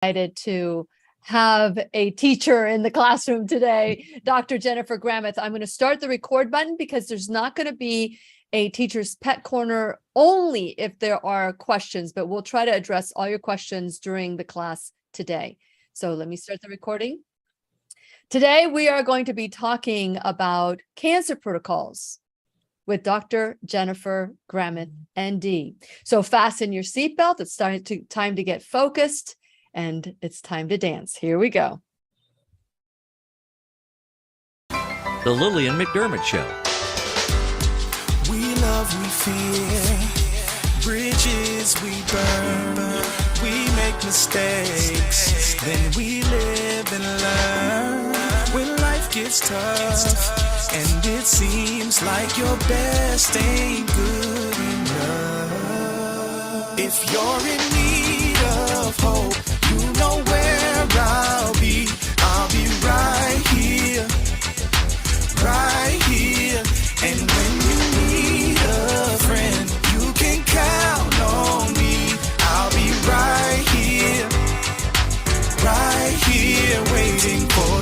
Excited to have a teacher in the classroom today, Dr. Jennifer Gramith. I'm going to start the record button because there's not going to be a teacher's pet corner only if there are questions, but we'll try to address all your questions during the class today. So let me start the recording. Today, we are going to be talking about cancer protocols with Dr. Jennifer Gramith, ND. So fasten your seatbelt. It's time to get focused. And it's time to dance. Here we go. The Lillian McDermott Show. We love, we fear, bridges we burn, we make mistakes, then we live and learn. When life gets tough, and it seems like your best ain't good enough. If you're in need of hope, you know where I'll be right here, right here. And when you need a friend, you can count on me. I'll be right here, waiting for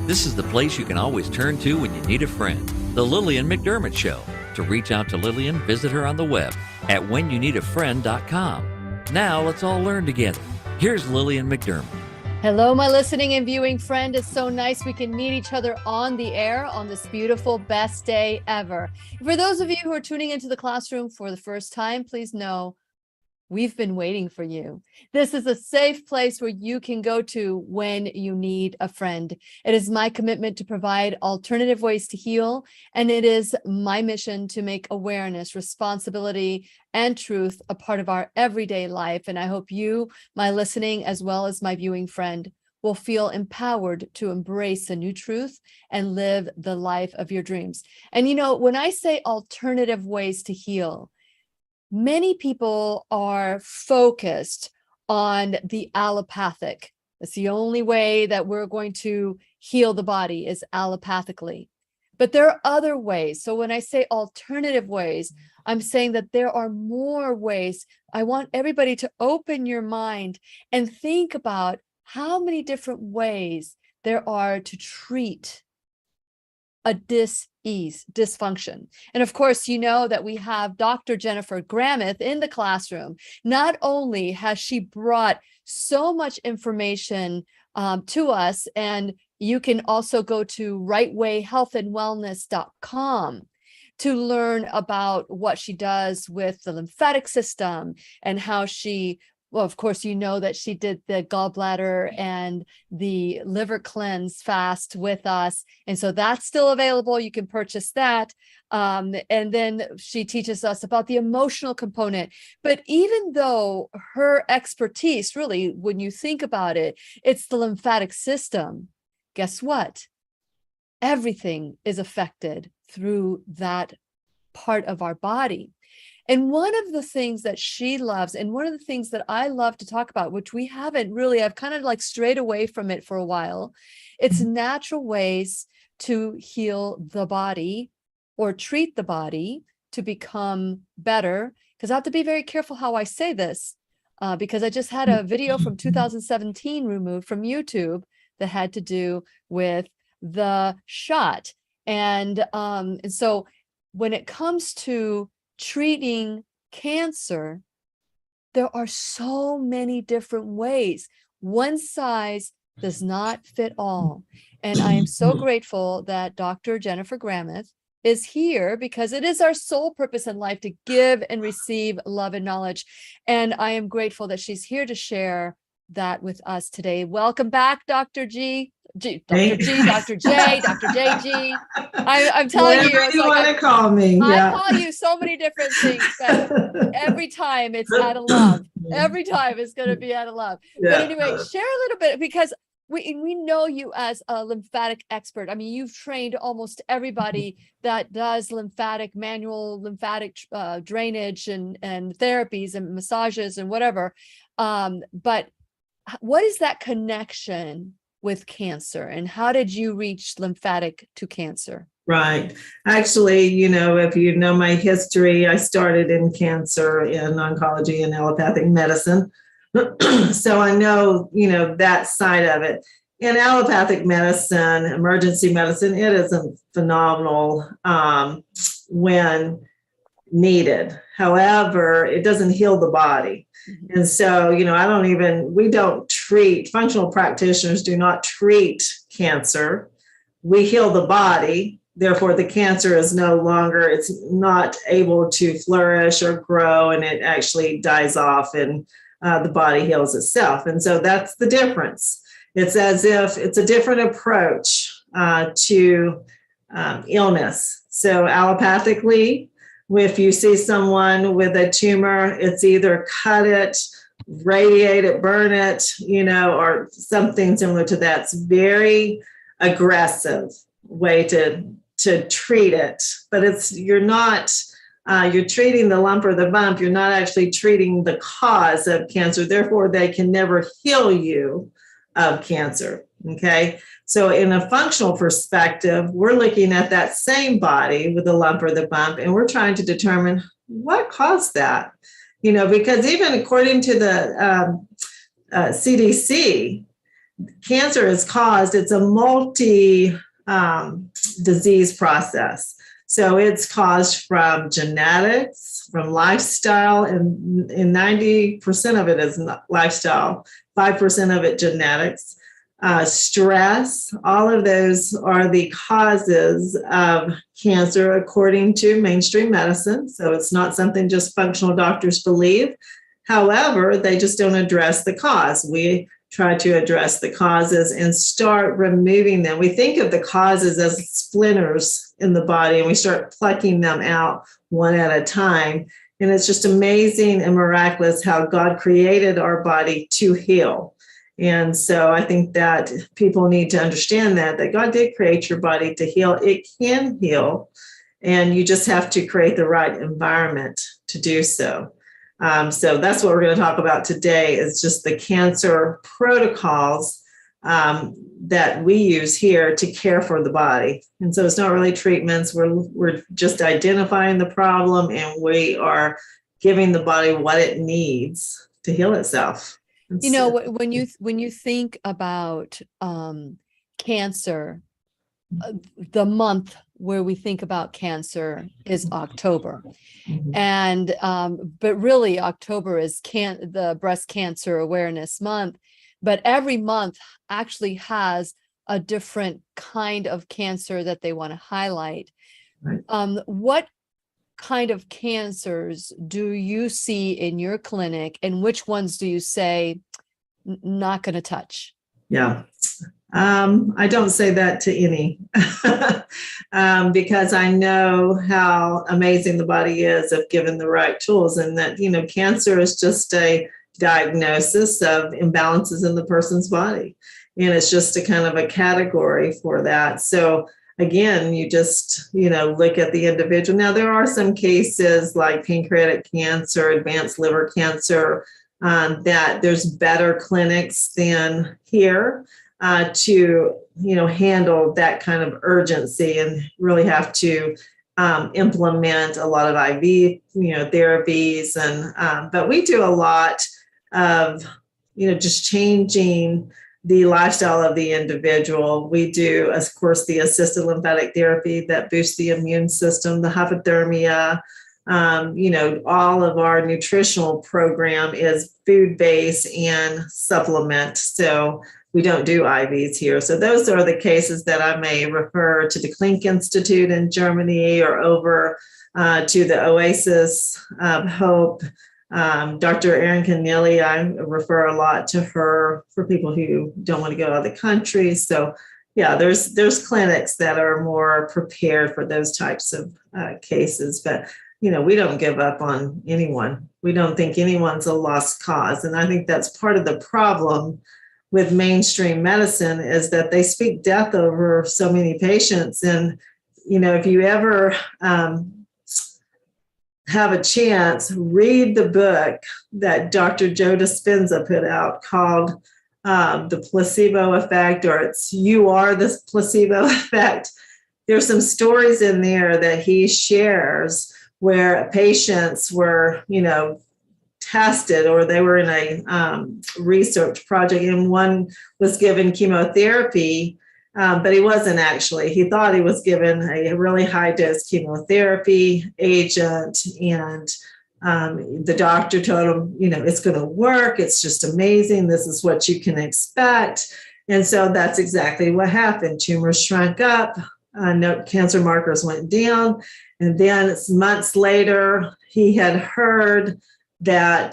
you. This is the place you can always turn to when you need a friend. The Lillian McDermott Show. To reach out to Lillian, visit her on the web at whenyouneedafriend.com. Now let's all learn together. Here's Lillian McDermott. Hello, my listening and viewing friend. It's so nice we can meet each other on the air on this beautiful best day ever. For those of you who are tuning into the classroom for the first time, please know we've been waiting for you. This is a safe place where you can go to when you need a friend. It is my commitment to provide alternative ways to heal, and it is my mission to make awareness, responsibility, and truth a part of our everyday life. And I hope you, my listening, as well as my viewing friend, will feel empowered to embrace a new truth and live the life of your dreams. And you know, when I say alternative ways to heal, many people are focused on the allopathic. That's the only way that we're going to heal the body is allopathically. But there are other ways. So when I say alternative ways, I'm saying that there are more ways. I want everybody to open your mind and think about how many different ways there are to treat a dysfunction. And of course, you know that we have Dr. Jennifer Gramith in the classroom. Not only has she brought so much information to us, and you can also go to Rightway Health and Wellness.com to learn about what she does with the lymphatic system and how she, well, of course, you know that she did the gallbladder and the liver cleanse fast with us. And so that's still available. You can purchase that. And then she teaches us about the emotional component. But even though her expertise, really, when you think about it, it's the lymphatic system, guess what? Everything is affected through that part of our body. And one of the things that she loves, and one of the things that I love to talk about, which we haven't really, I've kind of like strayed away from it for a while, it's natural ways to heal the body or treat the body to become better. Because I have to be very careful how I say this, because I just had a video from 2017 removed from YouTube that had to do with the shot. And so when it comes to treating cancer, there are so many different ways. One size does not fit all. And I am so grateful that Dr. Jennifer Gramith is here because it is our sole purpose in life to give and receive love and knowledge. And I am grateful that she's here to share that with us today. Welcome back, Dr. G. Dr. G, Dr. J, Dr. JG. I'm telling you, Whatever you want to call me. I call you so many different things, but every time it's out of love. Every time it's going to be out of love. Yeah. But anyway, share a little bit, because we know you as a lymphatic expert. I mean, you've trained almost everybody that does manual lymphatic drainage and therapies and massages and whatever. But what is that connection with cancer, and how did you reach lymphatic to cancer? Right. Actually, if you know my history, I started in cancer, in oncology and allopathic medicine. So I know, that side of it. In allopathic medicine, emergency medicine, it is phenomenal when needed. However, it doesn't heal the body. And so, we don't treat, functional practitioners do not treat cancer. We heal the body. Therefore, the cancer is it's not able to flourish or grow, and it actually dies off and the body heals itself. And so that's the difference. It's as if it's a different approach to illness. So allopathically, if you see someone with a tumor, it's either cut it, radiate it, burn it, or something similar to that. It's very aggressive way to treat it, but you're treating the lump or the bump. You're not actually treating the cause of cancer. Therefore, they can never heal you of cancer. Okay. So in a functional perspective, we're looking at that same body with the lump or the bump, and we're trying to determine what caused that, because even according to the CDC, cancer is caused, it's a multi disease process. So it's caused from genetics, from lifestyle, and 90% of it is lifestyle, 5% of it genetics, stress. All of those are the causes of cancer according to mainstream medicine. So it's not something just functional doctors believe. However, they just don't address the cause. We try to address the causes and start removing them. We think of the causes as splinters in the body, and we start plucking them out one at a time. And it's just amazing and miraculous how God created our body to heal. And so I think that people need to understand that God did create your body to heal. It can heal, and you just have to create the right environment to do so. So that's what we're going to talk about today, is just the cancer protocols that we use here to care for the body. And so it's not really treatments. We're just identifying the problem, and we are giving the body what it needs to heal itself. When you think about cancer, the month where we think about cancer is October. Mm-hmm. And but really October is the breast cancer awareness month, but every month actually has a different kind of cancer that they want to highlight. Right. What kind of cancers do you see in your clinic, and which ones do you say not going to touch? Yeah. I don't say that to any because I know how amazing the body is if given the right tools, and that, cancer is just a diagnosis of imbalances in the person's body. And it's just a kind of a category for that. So again, you just, look at the individual. Now, there are some cases like pancreatic cancer, advanced liver cancer, that there's better clinics than here to, handle that kind of urgency, and really have to implement a lot of IV, therapies. And, but we do a lot of, just changing the lifestyle of the individual. We do, of course, the assisted lymphatic therapy that boosts the immune system, the hypothermia. All of our nutritional program is food-based and supplement. So we don't do IVs here. So those are the cases that I may refer to the Klink Institute in Germany, or over to the Oasis of Hope. Dr. Erin Keneally, I refer a lot to her for people who don't want to go out of the country. So yeah, there's clinics that are more prepared for those types of cases. But we don't give up on anyone. We don't think anyone's a lost cause. And I think that's part of the problem with mainstream medicine, is that they speak death over so many patients. And, if you ever have a chance, read the book that Dr. Joe Dispenza put out called The Placebo Effect, or it's You Are the Placebo Effect. there's some stories in there that he shares where patients were, tested, or they were in a research project, and one was given chemotherapy, but he wasn't actually. He thought he was given a really high dose chemotherapy agent, and the doctor told him, it's going to work. It's just amazing. This is what you can expect. And so that's exactly what happened. Tumors shrunk up, no cancer markers went down. And then months later, he had heard that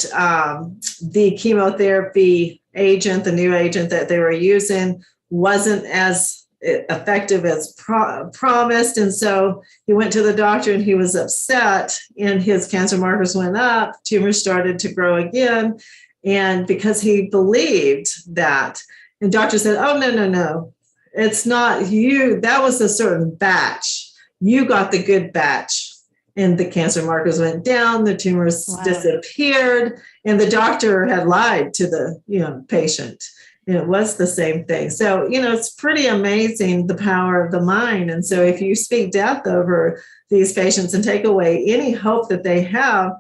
the chemotherapy agent, the new agent that they were using, wasn't as effective as promised. And so he went to the doctor and he was upset, and his cancer markers went up, tumors started to grow again. And because he believed that, and doctor said, oh, no, it's not you. That was a certain batch. You got the good batch. And the cancer markers went down, the tumors disappeared, and the doctor had lied to the patient. And it was the same thing. So, it's pretty amazing, the power of the mind. And so if you speak death over these patients and take away any hope that they have,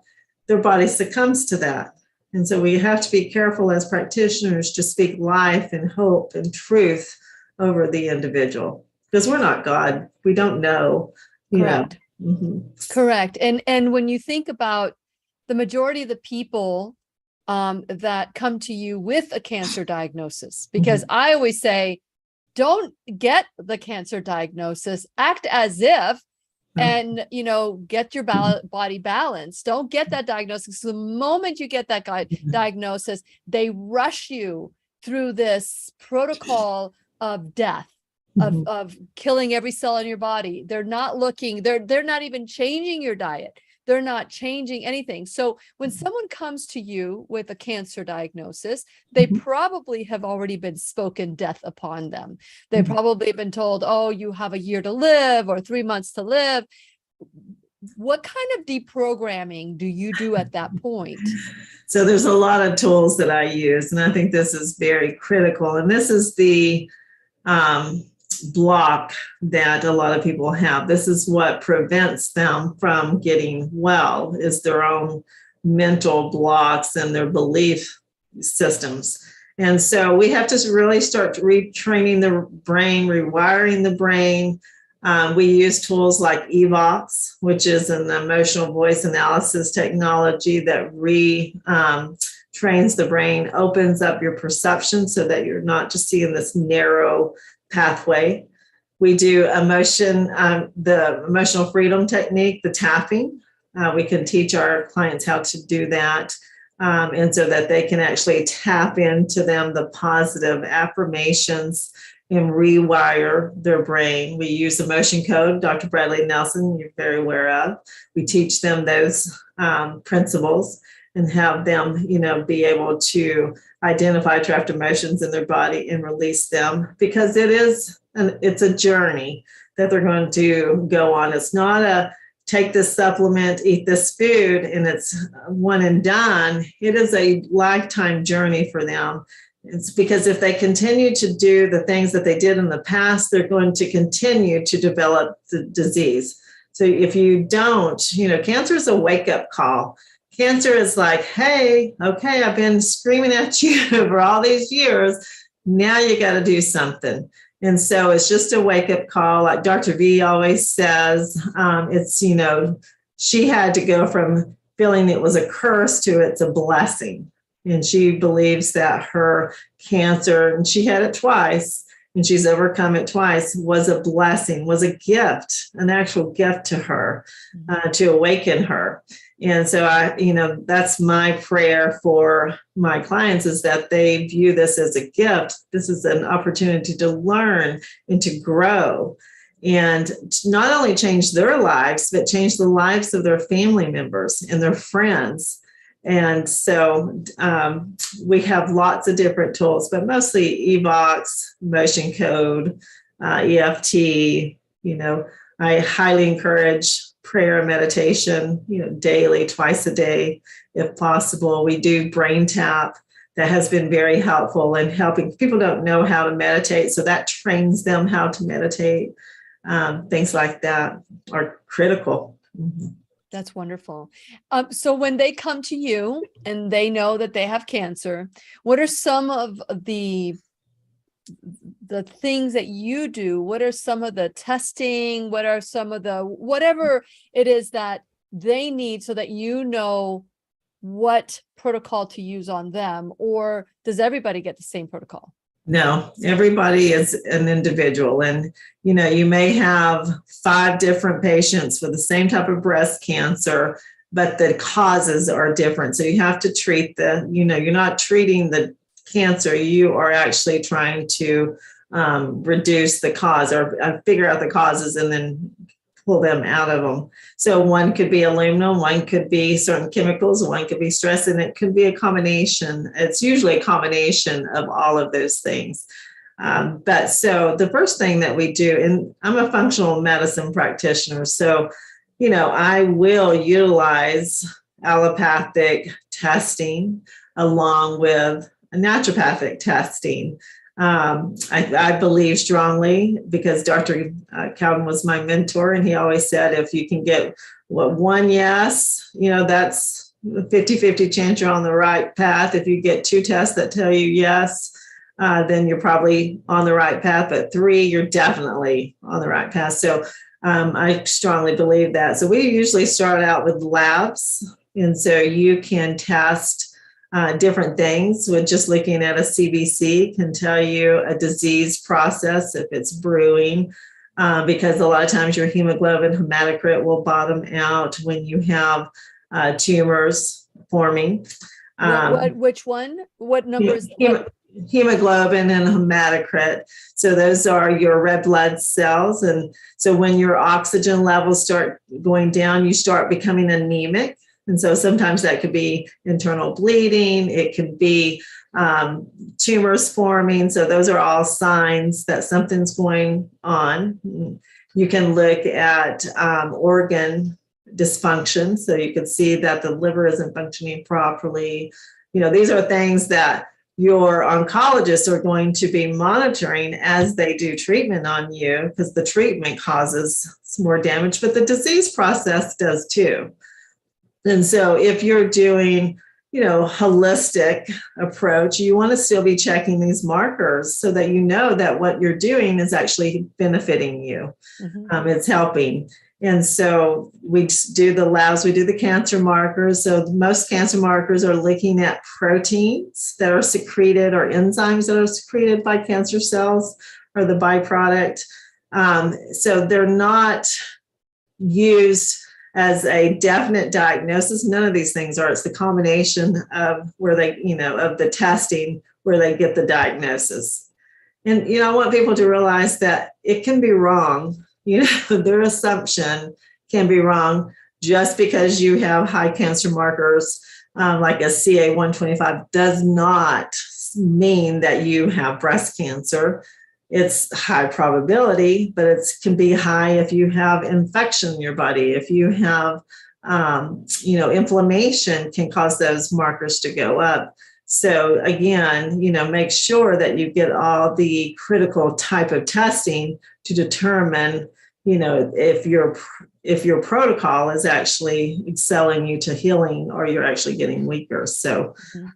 their body succumbs to that. And so we have to be careful as practitioners to speak life and hope and truth over the individual, because we're not God. We don't know. Correct. Mm-hmm. Correct. And when you think about the majority of the people that come to you with a cancer diagnosis, because I always say, don't get the cancer diagnosis, act as if, and, get your body balanced. Don't get that diagnosis. The moment you get that diagnosis, they rush you through this protocol of death. Of killing every cell in your body. They're not looking, they're not even changing your diet. They're not changing anything. So when someone comes to you with a cancer diagnosis, they probably have already been spoken death upon them. They've probably been told, oh, you have a year to live or 3 months to live. What kind of deprogramming do you do at that point? So there's a lot of tools that I use, and I think this is very critical. And this is the block that a lot of people have. This is what prevents them from getting well, is their own mental blocks and their belief systems. And so we have to really start retraining the brain, rewiring the brain. We use tools like EVOX, which is an emotional voice analysis technology that trains the brain, opens up your perception so that you're not just seeing this narrow pathway. We do the emotional freedom technique, the tapping. We can teach our clients how to do that, and so that they can actually tap into the positive affirmations and rewire their brain. We use emotion code, Dr. Bradley Nelson, you're very aware of. We teach them those principles and have them, be able to identify trapped emotions in their body and release them, because it's a journey that they're going to go on. It's not a take this supplement, eat this food, and it's one and done. It is a lifetime journey for them. It's because if they continue to do the things that they did in the past, they're going to continue to develop the disease. So if you don't, cancer is a wake-up call. Cancer is like, hey, okay, I've been screaming at you for all these years. Now you got to do something. And so it's just a wake-up call. Like Dr. V always says, it's, she had to go from feeling it was a curse to it's a blessing. And she believes that her cancer, and she had it twice, and she's overcome it twice, was a blessing, was a gift, an actual gift to her, to awaken her. And so that's my prayer for my clients, is that they view this as a gift. This is an opportunity to learn and to grow, and to not only change their lives, but change the lives of their family members and their friends. And so we have lots of different tools, but mostly EVOX, motion code, EFT. I highly encourage prayer and meditation, daily, twice a day, if possible. We do brain tap. That has been very helpful in helping. People don't know how to meditate, so that trains them how to meditate. things like that are critical. Mhm. That's wonderful. So when they come to you and they know that they have cancer, what are some of the things that you do? What are some of the testing? What are some of the, whatever it is that they need so that you know what protocol to use on them? Or does everybody get the same protocol? No, everybody is an individual. And, you may have 5 different patients for the same type of breast cancer, but the causes are different. So you have to treat you're not treating the cancer, you are actually trying to reduce the cause or figure out the causes and then pull them out of them. So one could be aluminum, one could be certain chemicals, one could be stress, and it could be a combination. It's usually a combination of all of those things. But so the first thing that we do, and I'm a functional medicine practitioner, so, I will utilize allopathic testing along with naturopathic testing. I believe strongly, because Dr. Cowden was my mentor, and he always said, if you can get one yes, that's 50-50 chance you're on the right path. If you get 2 tests that tell you yes, then you're probably on the right path. But 3, you're definitely on the right path. So I strongly believe that. So we usually start out with labs. And so you can test different things with just looking at a CBC can tell you a disease process if it's brewing, because a lot of times your hemoglobin hematocrit will bottom out when you have tumors forming. Which one? What numbers? Hemoglobin and hematocrit. So those are your red blood cells. And so when your oxygen levels start going down, you start becoming anemic. And so sometimes that could be internal bleeding. It could be tumors forming. So those are all signs that something's going on. You can look at organ dysfunction. So you can see that the liver isn't functioning properly. These are things that your oncologists are going to be monitoring as they do treatment on you, because the treatment causes more damage, but the disease process does too. And so if you're doing, holistic approach, you want to still be checking these markers so that you know that what you're doing is actually benefiting you. Mm-hmm. It's helping. And so we do the labs, we do the cancer markers. So most cancer markers are looking at proteins that are secreted or enzymes that are secreted by cancer cells or the byproduct. So they're not used as a definite diagnosis. None of these things are. It's the combination of where they, of the testing where they get the diagnosis. And, I want people to realize that it can be wrong. Their assumption can be wrong. Just because you have high cancer markers, like a CA-125, does not mean that you have breast cancer. It's high probability, but it can be high if you have infection in your body. If you have, inflammation can cause those markers to go up. So again, make sure that you get all the critical type of testing to determine, if your protocol is actually excelling you to healing or you're actually getting weaker. So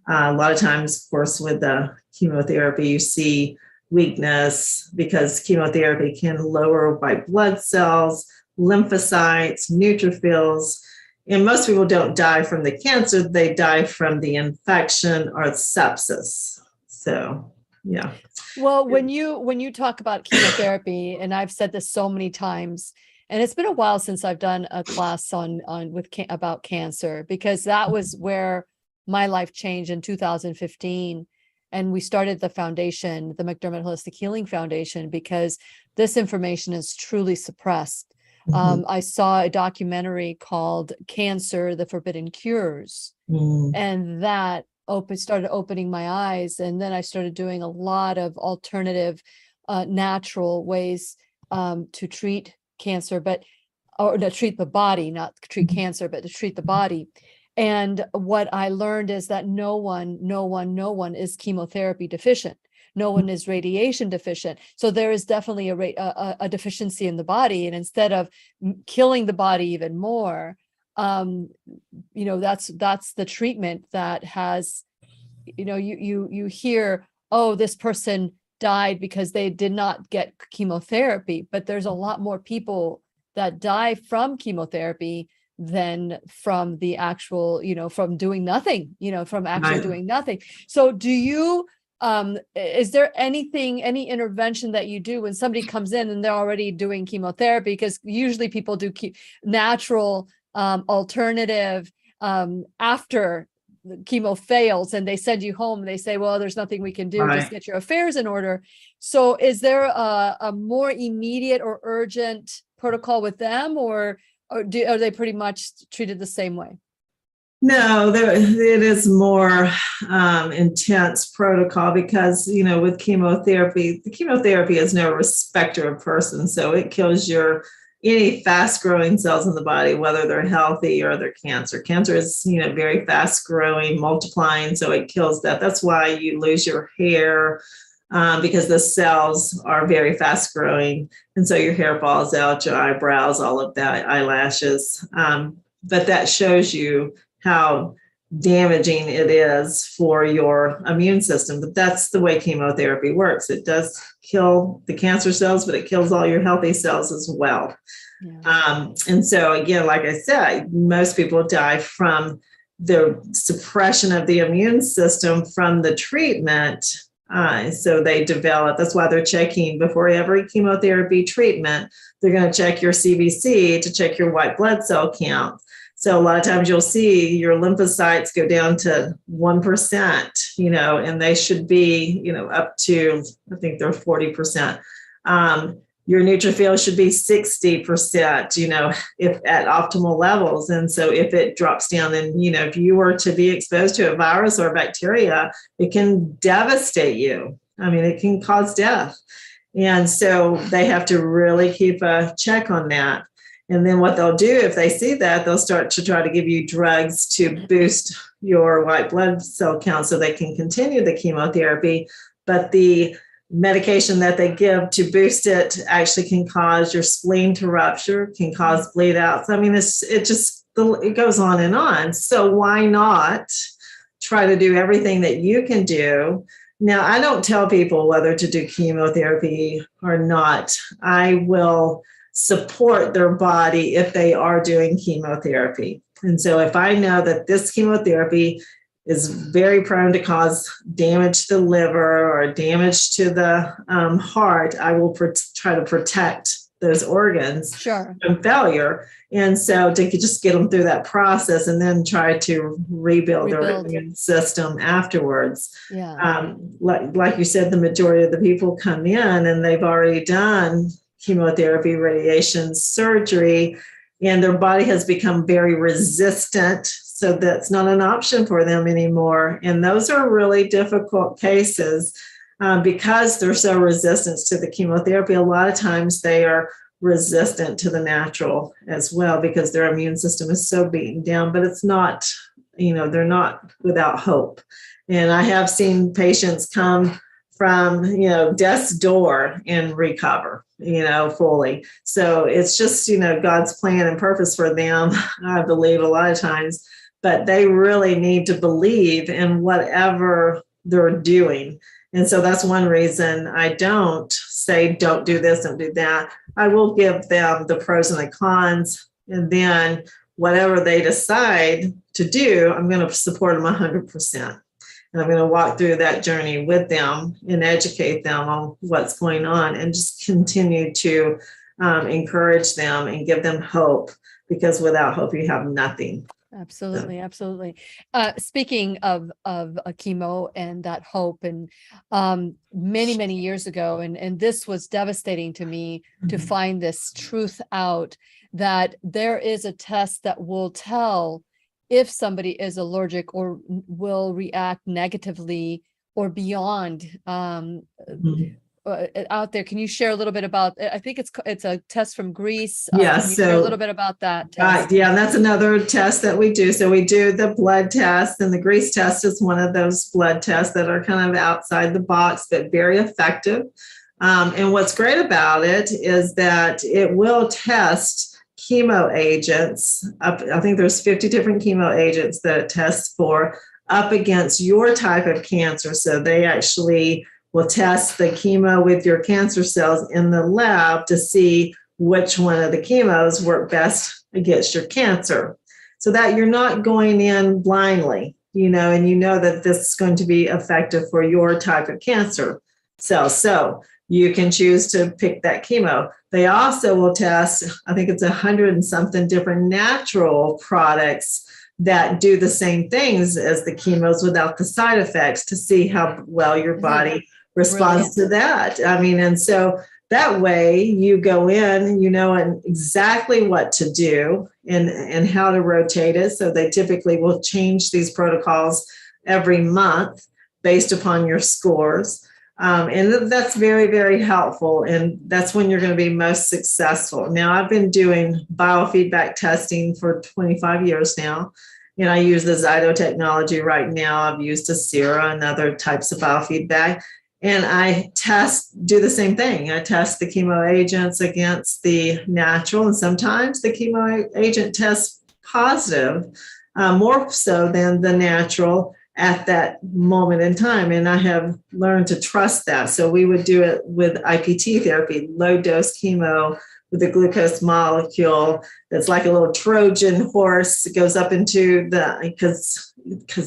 a lot of times, of course, with the chemotherapy, you see weakness because chemotherapy can lower white blood cells, lymphocytes, neutrophils. And most people don't die from the cancer, they die from the infection or sepsis. So, yeah. Well, when you talk about chemotherapy, and I've said this so many times, and it's been a while since I've done a class about cancer, because that was where my life changed in 2015. And we started the foundation, the McDermott Holistic Healing Foundation, because this information is truly suppressed. Mm-hmm. I saw a documentary called Cancer, the Forbidden Cures. Mm-hmm. And that started opening my eyes. And then I started doing a lot of alternative, natural ways to treat cancer, or to treat the body, not treat mm-hmm. cancer, but to treat the body. And what I learned is that no one is chemotherapy deficient. no one is radiation deficient. So there is definitely a deficiency in the body. And instead of killing the body even more, that's the treatment that has, you hear, oh, this person died because they did not get chemotherapy, but there's a lot more people that die from chemotherapy than from the actual, from doing nothing, from actually doing nothing. So do you, is there any intervention that you do when somebody comes in and they're already doing chemotherapy? Because usually people do natural alternative after chemo fails, and they send you home and they say, well, there's nothing we can do, just get your affairs in order. So is there a more immediate or urgent protocol with them, or are they pretty much treated the same way? No, it is more intense protocol because, with chemotherapy, the chemotherapy is no respecter of person. So it kills any fast growing cells in the body, whether they're healthy or they're cancer. Cancer is, very fast growing, multiplying. So it kills that. That's why you lose your hair, because the cells are very fast growing. And so your hair falls out, your eyebrows, all of that, eyelashes. But that shows you how damaging it is for your immune system. But that's the way chemotherapy works. It does kill the cancer cells, but it kills all your healthy cells as well. Yeah. And so again, like I said, most people die from the suppression of the immune system from the treatment. So they develop, that's why they're checking before every chemotherapy treatment, they're going to check your CBC to check your white blood cell count. So a lot of times you'll see your lymphocytes go down to 1%, and they should be, up to, I think they're 40%. Your neutrophils should be 60%, if at optimal levels. And so if it drops down, then, if you were to be exposed to a virus or a bacteria, it can devastate you. I mean, it can cause death. And so they have to really keep a check on that. And then what they'll do, if they see that, they'll start to try to give you drugs to boost your white blood cell count so they can continue the chemotherapy. But the medication that they give to boost it actually can cause your spleen to rupture, can cause bleed outs. I mean, it goes on and on. So why not try to do everything that you can do? Now, I don't tell people whether to do chemotherapy or not. I will support their body if they are doing chemotherapy. And so if I know that this chemotherapy is very prone to cause damage to the liver or damage to the heart, I will try to protect those organs from failure. And so to just get them through that process and then try to rebuild their immune system afterwards. Yeah. Like you said, the majority of the people come in and they've already done chemotherapy, radiation, surgery, and their body has become very resistant. So that's not an option for them anymore. And those are really difficult cases because they're so resistant to the chemotherapy. A lot of times they are resistant to the natural as well because their immune system is so beaten down, but it's not, they're not without hope. And I have seen patients come from, death's door and recover, fully. So it's just, God's plan and purpose for them, I believe a lot of times, but they really need to believe in whatever they're doing. And so that's one reason I don't say, don't do this, don't do that. I will give them the pros and the cons. And then whatever they decide to do, I'm going to support them 100%. And I'm going to walk through that journey with them and educate them on what's going on and just continue to encourage them and give them hope, because without hope, you have nothing. Absolutely. Absolutely. Speaking of a chemo and that hope, and many, many years ago, and this was devastating to me to find this truth out, that there is a test that will tell if somebody is allergic or will react negatively or beyond out there, can you share a little bit about, I think it's a test from Greece. Yeah, Can you share a little bit about that test? Yeah, and that's another test that we do. So we do the blood test, and the Greece test is one of those blood tests that are kind of outside the box, but very effective. And what's great about it is that it will test chemo agents. I think there's 50 different chemo agents that it tests for up against your type of cancer. So they actually will test the chemo with your cancer cells in the lab to see which one of the chemos work best against your cancer. So that you're not going in blindly, and you know that this is going to be effective for your type of cancer cell. So you can choose to pick that chemo. They also will test, I think it's 100 and something different natural products that do the same things as the chemos without the side effects to see how well your body responds to that. I mean, and so that way you go in, and exactly what to do and how to rotate it. So they typically will change these protocols every month based upon your scores. And that's very, very helpful. And that's when you're going to be most successful. Now, I've been doing biofeedback testing for 25 years now. And I use the ZYTO technology right now. I've used Acera and other types of biofeedback. And I do the same thing. I test the chemo agents against the natural. And sometimes the chemo agent tests positive, more so than the natural at that moment in time. And I have learned to trust that. So we would do it with IPT therapy, low dose chemo with a glucose molecule that's like a little Trojan horse. It goes up into because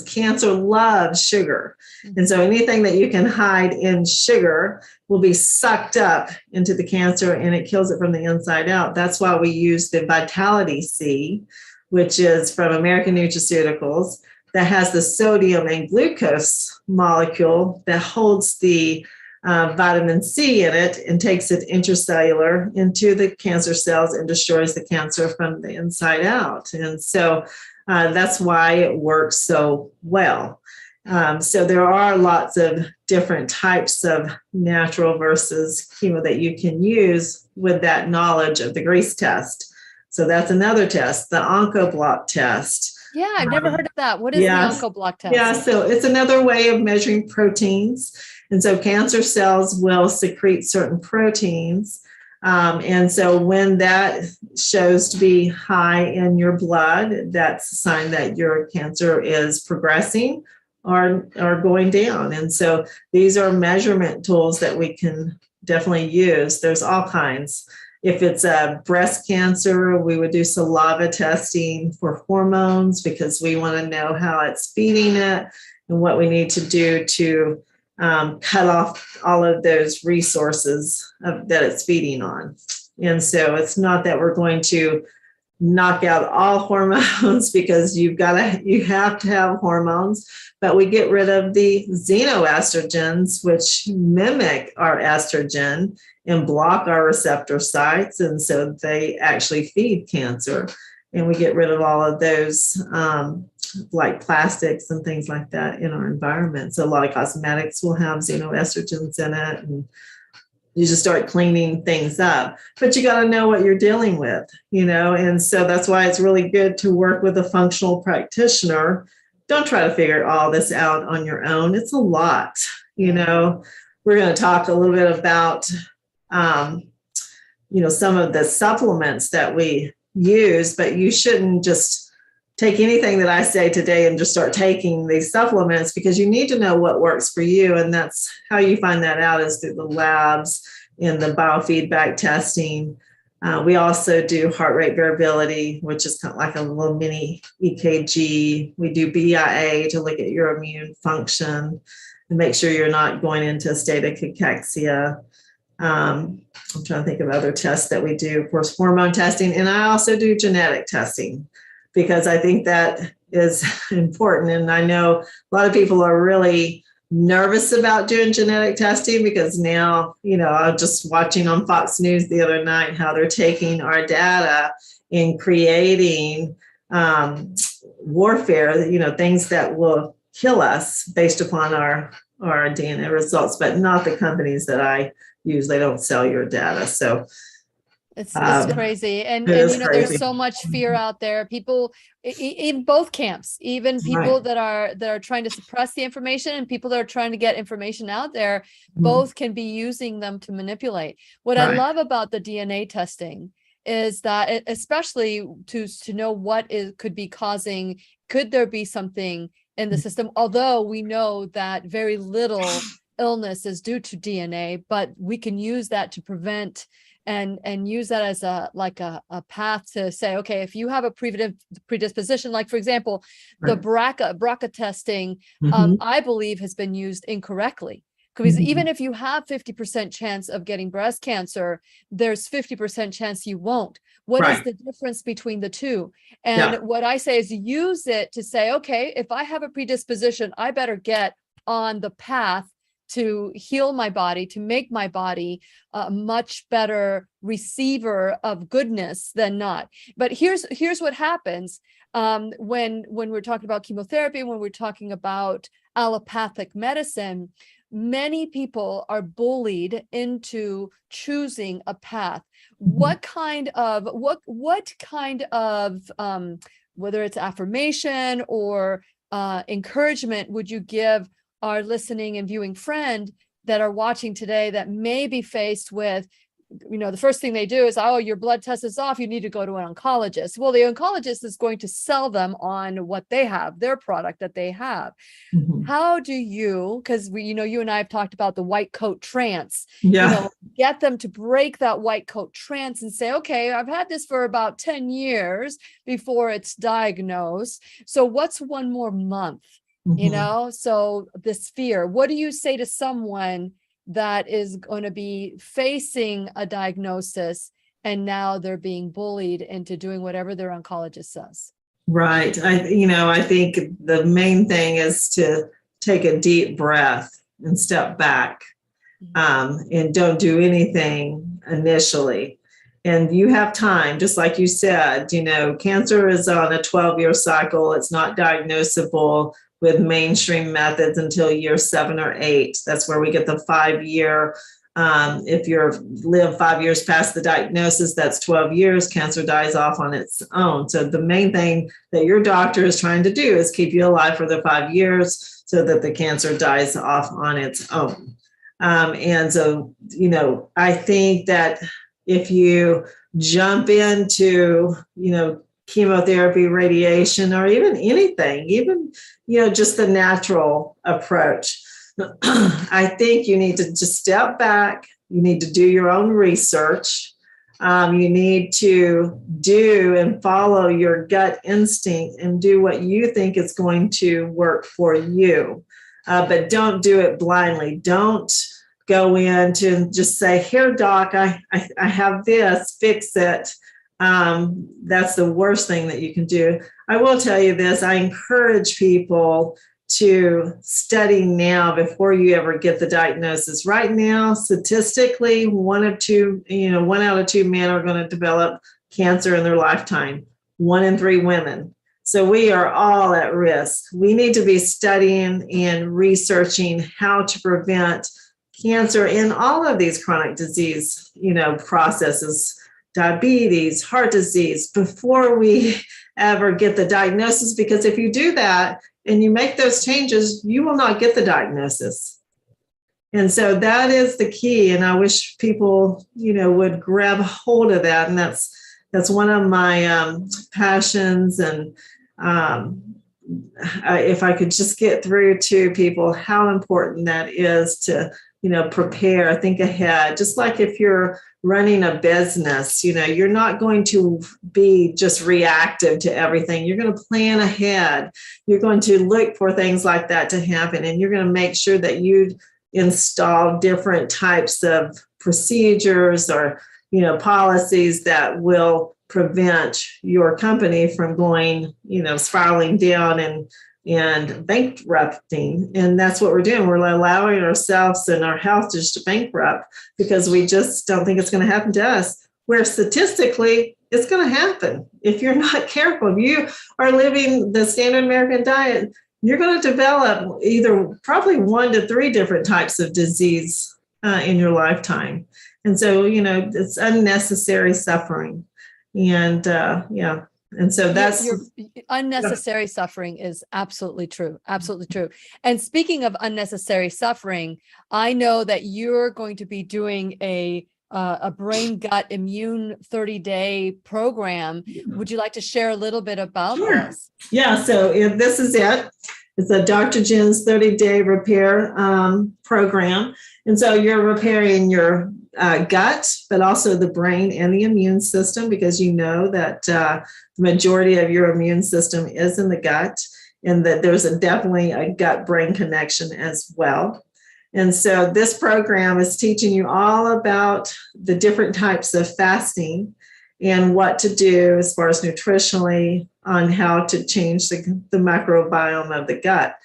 cancer loves sugar. And so anything that you can hide in sugar will be sucked up into the cancer and it kills it from the inside out. That's why we use the Vitality C, which is from American Nutraceuticals, that has the sodium and glucose molecule that holds the vitamin C in it and takes it intracellular into the cancer cells and destroys the cancer from the inside out. And so that's why it works so well. So there are lots of different types of natural versus chemo that you can use with that knowledge of the Greece test. So that's another test, the OncoBlock test. Yeah, I've never heard of that. What is the OncoBlock test? Yeah, so it's another way of measuring proteins. And so cancer cells will secrete certain proteins. And so when that shows to be high in your blood, that's a sign that your cancer is progressing or going down. And so these are measurement tools that we can definitely use. There's all kinds. If it's a breast cancer, we would do saliva testing for hormones because we want to know how it's feeding it and what we need to do to cut off all of those resources that it's feeding on. And so it's not that we're going to knock out all hormones because you have to have hormones, but we get rid of the xenoestrogens, which mimic our estrogen and block our receptor sites. And so they actually feed cancer. And we get rid of all of those like plastics and things like that in our environment. So a lot of cosmetics will have xenoestrogens in it, and you just start cleaning things up. But you got to know what you're dealing with, and so that's why it's really good to work with a functional practitioner. Don't try to figure all this out on your own. It's a lot, We're going to talk a little bit about, some of the supplements that we use, but you shouldn't just take anything that I say today and just start taking these supplements, because you need to know what works for you. And that's how you find that out, is through the labs and the biofeedback testing. We also do heart rate variability, which is kind of like a little mini EKG. We do BIA to look at your immune function and make sure you're not going into a state of cachexia. I'm trying to think of other tests that we do. Of course, hormone testing. And I also do genetic testing, because I think that is important. And I know a lot of people are really nervous about doing genetic testing, because now, I was just watching on Fox News the other night how they're taking our data and creating warfare, things that will kill us based upon our DNA results, but not the companies that I use. They don't sell your data. So it's crazy. And is you know, crazy. there's so much fear out there. People in both camps, even people that are trying to suppress the information and people that are trying to get information out there, both can be using them to manipulate. What I love about the DNA testing is that especially to know what could be causing, could there be something in the system? Although we know that very little illness is due to DNA, but we can use that to prevent and use that as a path to say, okay, if you have a predisposition, like for example, the BRCA testing, I believe has been used incorrectly. Because even if you have 50% chance of getting breast cancer, there's 50% chance you won't. What is the difference between the two? And what I say is use it to say, okay, if I have a predisposition, I better get on the path to heal my body, to make my body a much better receiver of goodness than not. But here's what happens when we're talking about chemotherapy, when we're talking about allopathic medicine. Many people are bullied into choosing a path. What kind of whether it's affirmation or encouragement would you give our listening and viewing friend that are watching today that may be faced with, you know, the first thing they do is, oh, your blood test is off, you need to go to an oncologist. Well, the oncologist is going to sell them on what they have, their product that they have. How do you, because you and I have talked about the white coat trance, get them to break that white coat trance and say, okay, I've had this for about 10 years before it's diagnosed. So what's one more month? So this fear, what do you say to someone that is going to be facing a diagnosis and now they're being bullied into doing whatever their oncologist says? Right. I think the main thing is to take a deep breath and step back and don't do anything initially. And you have time, just like you said, cancer is on a 12-year cycle. It's not diagnosable with mainstream methods until year 7 or 8. That's where we get the 5-year. If you live 5 years past the diagnosis, that's 12 years, cancer dies off on its own. So the main thing that your doctor is trying to do is keep you alive for the 5 years so that the cancer dies off on its own. And so, I think that if you jump into, chemotherapy, radiation, or even anything, just the natural approach, I think you need to just step back. You need to do your own research. You need to do and follow your gut instinct and do what you think is going to work for you. But don't do it blindly. Don't go in to just say, here, doc, I have this, fix it. That's the worst thing that you can do. I will tell you this. I encourage people to study now before you ever get the diagnosis. Right now, statistically, 1 out of 2 men are going to develop cancer in their lifetime, 1 in 3 women. So we are all at risk. We need to be studying and researching how to prevent cancer in all of these chronic disease, processes, diabetes, heart disease, before we ever get the diagnosis. Because if you do that and you make those changes, you will not get the diagnosis. And so that is the key. And I wish people, would grab hold of that. And that's one of my passions. And if I could just get through to people how important that is to, prepare, think ahead. Just like if you're running a business, you're not going to be just reactive to everything. You're going to plan ahead. You're going to look for things like that to happen. And you're going to make sure that you install different types of procedures or, policies that will prevent your company from going, spiraling down and bankrupting. And that's what we're doing. We're allowing ourselves and our health just to bankrupt because we just don't think it's going to happen to us, where statistically it's going to happen. If you're not careful, if you are living the standard American diet, you're going to develop either probably 1 to 3 different types of disease in your lifetime. And so, it's unnecessary suffering. And yeah. And so that's your unnecessary suffering is absolutely true. Absolutely true. And speaking of unnecessary suffering, I know that you're going to be doing a brain gut immune 30-day program. Would you like to share a little bit about this? Yeah. So this is it. It's a Dr. Jen's 30-day repair program. And so you're repairing your gut, but also the brain and the immune system, because you know that the majority of your immune system is in the gut, and that there's definitely a gut-brain connection as well. And so this program is teaching you all about the different types of fasting and what to do as far as nutritionally on how to change the microbiome of the gut.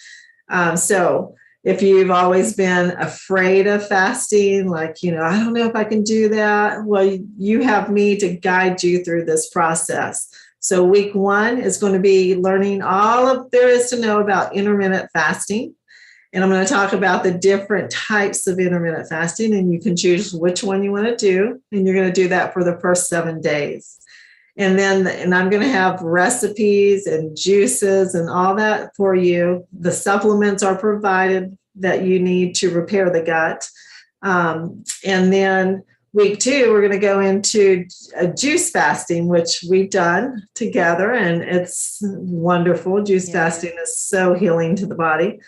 So if you've always been afraid of fasting, like, I don't know if I can do that, well, you have me to guide you through this process. So week 1 is going to be learning all there is to know about intermittent fasting. And I'm going to talk about the different types of intermittent fasting, and you can choose which one you want to do. And you're going to do that for the first 7 days. And I'm going to have recipes and juices and all that for you. The supplements are provided that you need to repair the gut. And then week 2, we're going to go into a juice fasting, which we've done together. And it's wonderful. Juice fasting is so healing to the body.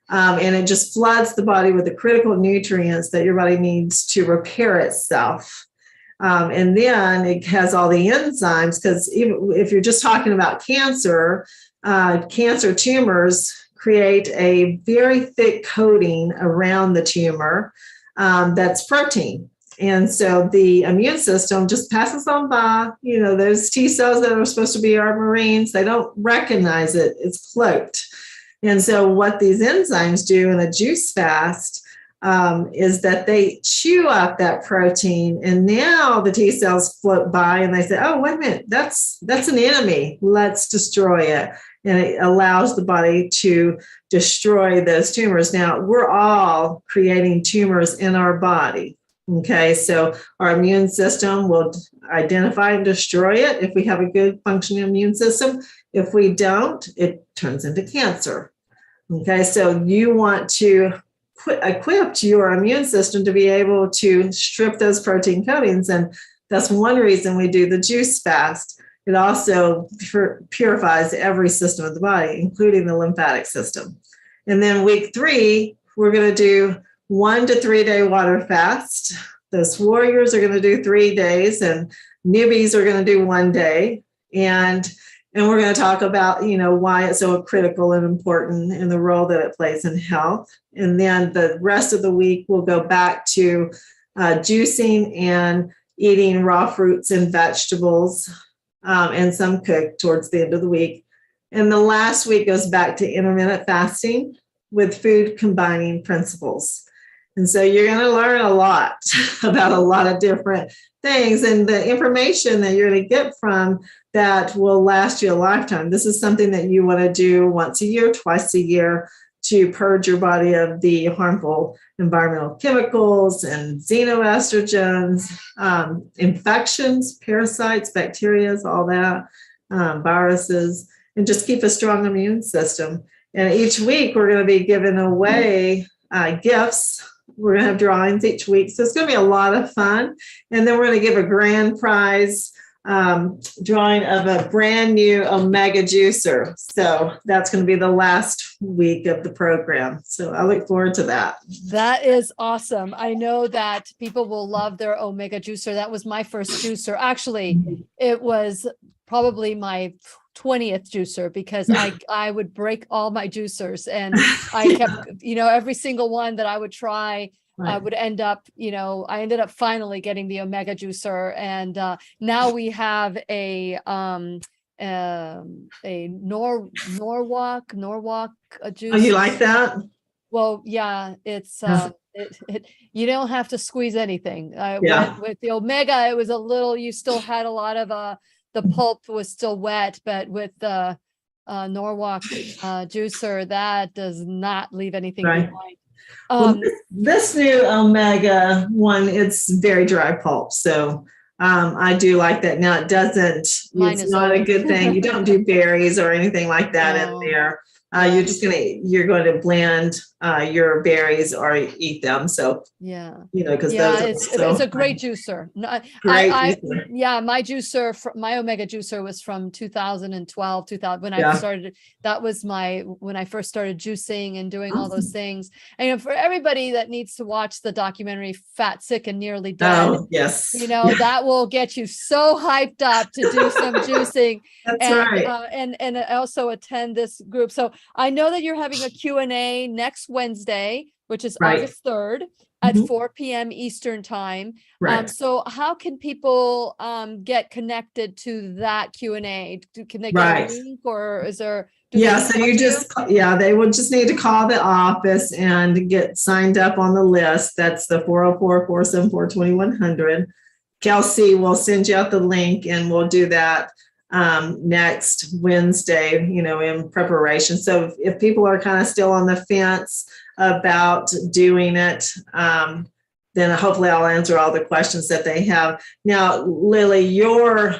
And it just floods the body with the critical nutrients that your body needs to repair itself. And then it has all the enzymes, because even if you're just talking about cancer tumors create a very thick coating around the tumor that's protein. And so the immune system just passes on by, those T cells that are supposed to be our Marines, they don't recognize it. It's cloaked. And so what these enzymes do in a juice fast is that they chew up that protein, and now the T cells float by and they say, oh, wait a minute, that's an enemy. Let's destroy it. And it allows the body to destroy those tumors. Now, we're all creating tumors in our body. Okay, so our immune system will identify and destroy it if we have a good functioning immune system. If we don't, it turns into cancer. Okay, so you want to equip your immune system to be able to strip those protein coatings. And that's one reason we do the juice fast. It also purifies every system of the body, including the lymphatic system. And then week 3, we're going to do 1 to 3 day water fast. Those warriors are going to do 3 days, and newbies are going to do 1 day. And we're going to talk about, why it's so critical and important and the role that it plays in health. And then the rest of the week, we'll go back to juicing and eating raw fruits and vegetables, and some cooked towards the end of the week. And the last week goes back to intermittent fasting with food combining principles. And so you're going to learn a lot about a lot of different things, and the information that you're going to get from that will last you a lifetime. This is something that you want to do once a year, twice a year, to purge your body of the harmful environmental chemicals and xenoestrogens, infections, parasites, bacteria, all that, viruses, and just keep a strong immune system. And each week we're going to be giving away gifts. We're going to have drawings each week. So it's going to be a lot of fun. And then we're going to give a grand prize drawing of a brand new Omega juicer. So that's going to be the last week of the program. So I look forward to that. That is awesome. I know that people will love their Omega juicer. That was my first juicer. Actually, it was probably my 20th juicer, because I would break all my juicers, and I kept, every single one that I would try, I would end up, I ended up finally getting the Omega juicer. And now we have a Norwalk juice. Oh, you like that? Well, yeah, it's you don't have to squeeze anything. With the Omega, it was a little, you still had a lot of the pulp was still wet, but with the Norwalk juicer, that does not leave anything behind. Well, Um, this new Omega one, it's very dry pulp. So I do like that. Now it doesn't, Mine it's is not a old. good thing. You don't do berries or anything like that in No. there. Yeah. You're going to blend your berries or eat them. So, Yeah. because Yeah, those are it's so a great juicer. No, great. yeah, my juicer, my Omega juicer was from 2012, 2000 when I Yeah. started. That was when I first started juicing and doing all those Awesome. things. And for everybody that needs to watch the documentary Fat, Sick and Nearly Dead, Oh, yes. that will get you so hyped up to do some juicing. That's and right. and also attend this group. So I know that you're having a Q&A next Wednesday, which is Right. August 3rd at Mhm. 4 p.m. Eastern time. Right. So how can people get connected to that Q&A? Can they get Right. a link, or is there? Yeah, so they will just need to call the office and get signed up on the list. That's the 404-474-2100. Kelsey will send you out the link, and we'll do that next Wednesday, in preparation. So if people are kind of still on the fence about doing it, then hopefully I'll answer all the questions that they have. Now, Lily, your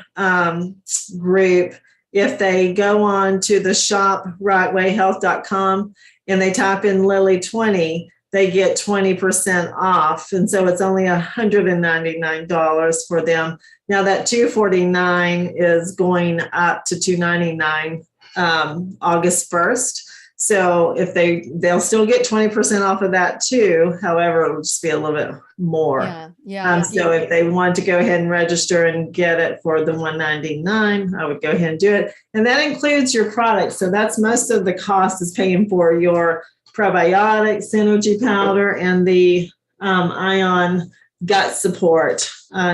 group, if they go on to the shop, rightwayhealth.com, and they type in Lily 20, they get 20% off. And so it's only $199 for them. Now that $249 is going up to $299 August 1st. So if they'll still get 20% off of that too. However, it'll just be a little bit more. Yeah. So if they want to go ahead and register and get it for the $199, I would go ahead and do it. And that includes your product. So that's most of the cost is paying for your probiotics, energy powder, and the ion gut support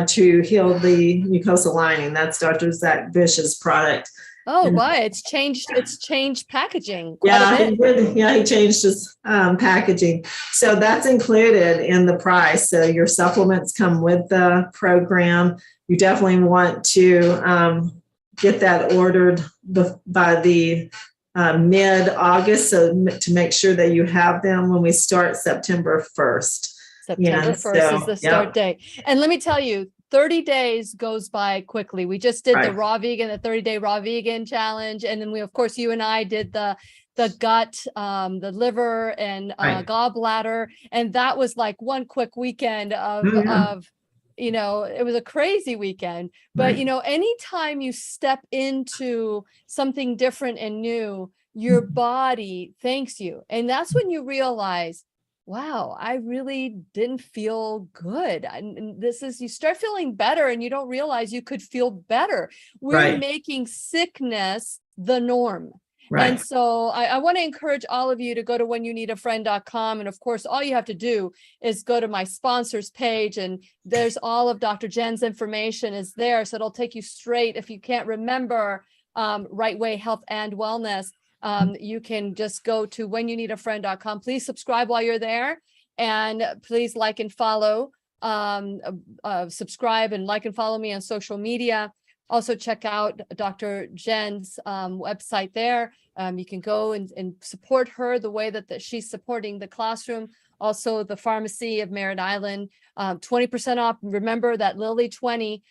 to heal the mucosal lining. That's Dr. Zach Bish's product. Oh, why? It's changed packaging quite Yeah, a bit. he changed his packaging. So that's included in the price. So your supplements come with the program. You definitely want to get that ordered by the mid-August, so to make sure that you have them when we start September 1st. September 1st is the start date. And let me tell you, 30 days goes by quickly. We just did the raw vegan, the 30-day raw vegan challenge. And then of course, you and I did the gut, the liver and gallbladder. And that was like one quick weekend of it was a crazy weekend. But, anytime you step into something different and new, your body thanks you. And that's when you realize, wow, I really didn't feel good. And you start feeling better and you don't realize you could feel better. We're making sickness the norm. Right. And so I want to encourage all of you to go to whenyouneedafriend.com. And of course, all you have to do is go to my sponsors page, and there's all of Dr. Jen's information is there. So it'll take you straight. If you can't remember Rightway Health and Wellness, you can just go to whenyouneedafriend.com. Please subscribe while you're there, and please like and follow, subscribe and like and follow me on social media. Also check out Dr. Jen's website there. You can go and support her the way that she's supporting the classroom. Also the pharmacy of Merritt Island, 20% off. Remember that Lily 20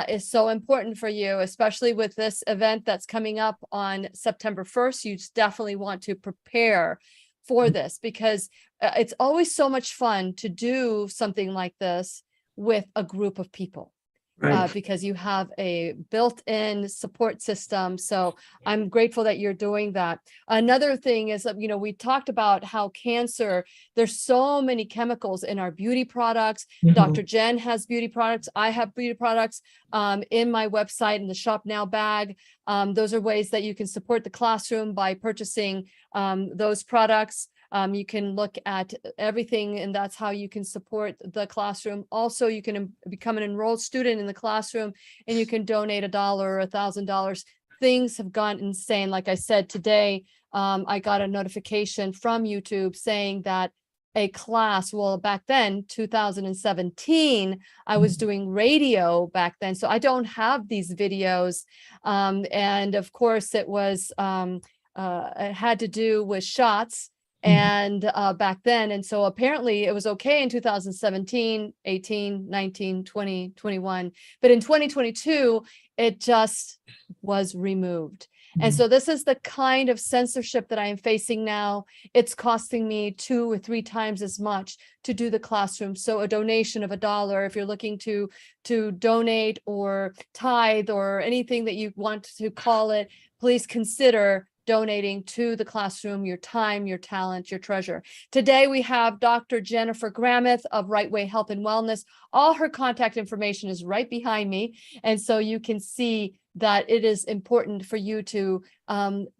is so important for you, especially with this event that's coming up on September 1st. You definitely want to prepare for this, because it's always so much fun to do something like this with a group of people. Because you have a built-in support system. So I'm grateful that you're doing that. Another thing is that, we talked about how cancer, there's so many chemicals in our beauty products. Dr. Jen has beauty products. I have beauty products in my website in the Shop Now bag. Those are ways that you can support the classroom by purchasing those products. You can look at everything, and that's how you can support the classroom. Also, you can become an enrolled student in the classroom, and you can donate $1 or $1,000. Things have gone insane. Like I said today, I got a notification from YouTube saying that a class, well, back then, 2017, I was doing radio back then. So I don't have these videos. And of course, it was, it had to do with shots. and back then. And so apparently it was okay in 2017, 18, 19, 20, 21. But in 2022, it just was removed. And so this is the kind of censorship that I am facing now. It's costing me 2 or 3 times as much to do the classroom. So a donation of $1, if you're looking to donate or tithe or anything that you want to call it, please consider donating to the classroom, your time, your talent, your treasure. Today, we have Dr. Jennifer Gramith of Rightway Health and Wellness. All her contact information is right behind me. And so you can see that it is important for you to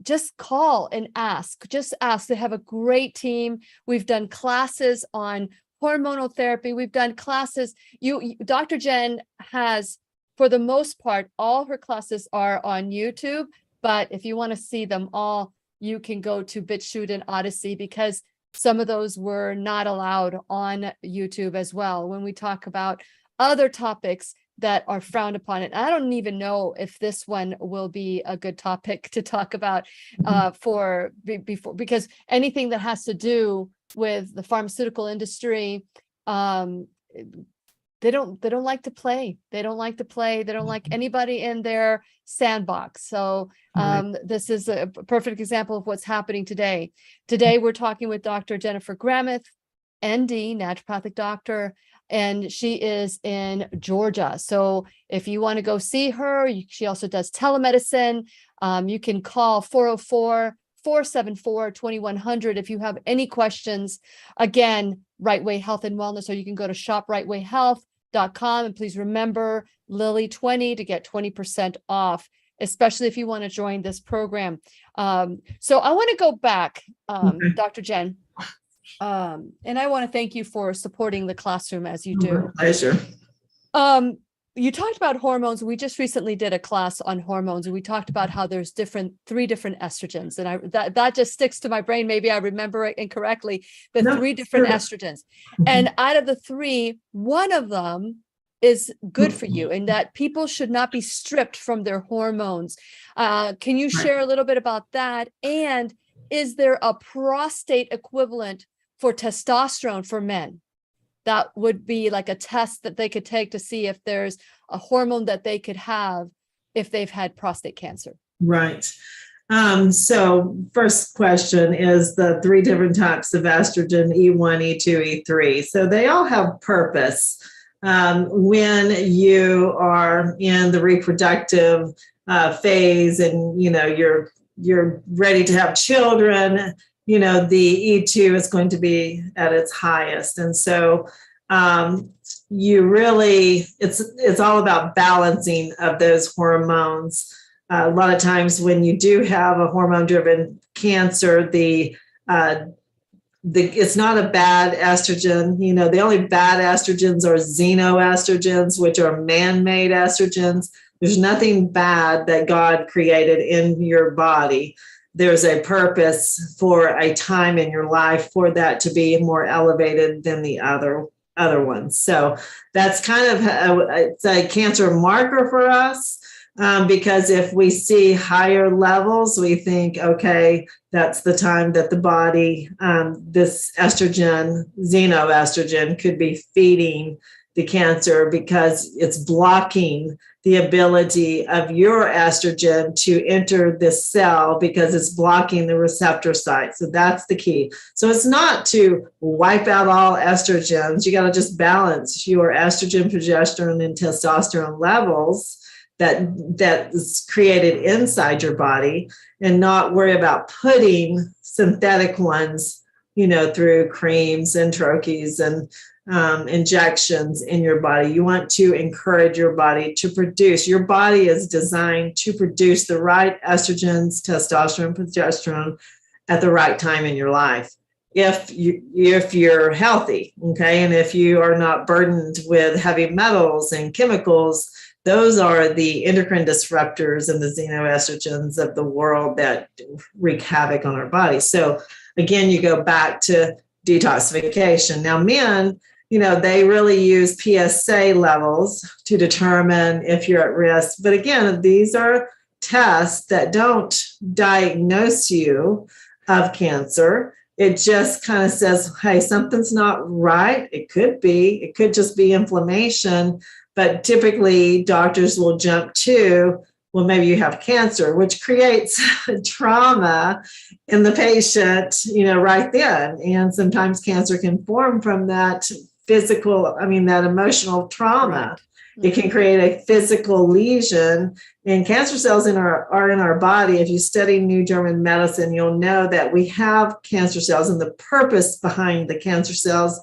just call and ask. Just ask. They have a great team. We've done classes on hormonal therapy. We've done classes. Dr. Jen has, for the most part, all her classes are on YouTube. But if you want to see them all, you can go to BitChute and Odyssey, because some of those were not allowed on YouTube as well. When we talk about other topics that are frowned upon, and I don't even know if this one will be a good topic to talk about before, because anything that has to do with the pharmaceutical industry, they don't like to play. They don't like to play. They don't like anybody in their sandbox. So this is a perfect example of what's happening today. Today, we're talking with Dr. Jennifer Gramith, ND, naturopathic doctor, and she is in Georgia. So if you want to go see her, she also does telemedicine. You can call 404-474-2100 if you have any questions. Again, Rightway Health and Wellness, or you can go to shoprightwayhealth.com. And please remember Lily20 to get 20% off, especially if you want to join this program. So I want to go back, Dr. Jen. And I want to thank you for supporting the classroom as you do. My pleasure. You talked about hormones. We just recently did a class on hormones, and we talked about how there's 3 different estrogens. And that just sticks to my brain. Maybe I remember it incorrectly, but 3 different estrogens. And out of the 3, one of them is good for you, and that people should not be stripped from their hormones. Can you share a little bit about that? And is there a prostate equivalent for testosterone for men? That would be like a test that they could take to see if there's a hormone that they could have if they've had prostate cancer. Right. So first question is the 3 different types of estrogen, E1, E2, E3. So they all have purpose. When you are in the reproductive phase and, you're ready to have children, the E2 is going to be at its highest. And so it's all about balancing of those hormones. A lot of times when you do have a hormone-driven cancer, it's not a bad estrogen. The only bad estrogens are xenoestrogens, which are man-made estrogens. There's nothing bad that God created in your body. There's a purpose for a time in your life for that to be more elevated than the other ones. So that's kind of it's a cancer marker for us, because if we see higher levels, we think, okay, that's the time that the body, this estrogen, xenoestrogen, could be feeding the cancer, because it's blocking the ability of your estrogen to enter this cell, because it's blocking the receptor site. So that's the key. So it's not to wipe out all estrogens. You got to just balance your estrogen, progesterone, and testosterone levels that is created inside your body, and not worry about putting synthetic ones, through creams and troches and injections in your body. You want to encourage your body to produce. Your body is designed to produce the right estrogens, testosterone, progesterone at the right time in your life. If you're healthy, okay, and if you are not burdened with heavy metals and chemicals, those are the endocrine disruptors and the xenoestrogens of the world that wreak havoc on our body. So again, you go back to detoxification. Now, men, they really use PSA levels to determine if you're at risk. But again, these are tests that don't diagnose you of cancer. it just kind of says, hey, something's not right. It could just be inflammation. But typically doctors will jump to, well, maybe you have cancer, which creates trauma in the patient, right then. And sometimes cancer can form from that that emotional trauma. Right. It can create a physical lesion. And cancer cells are in our body. If you study New German medicine, you'll know that we have cancer cells, and the purpose behind the cancer cells,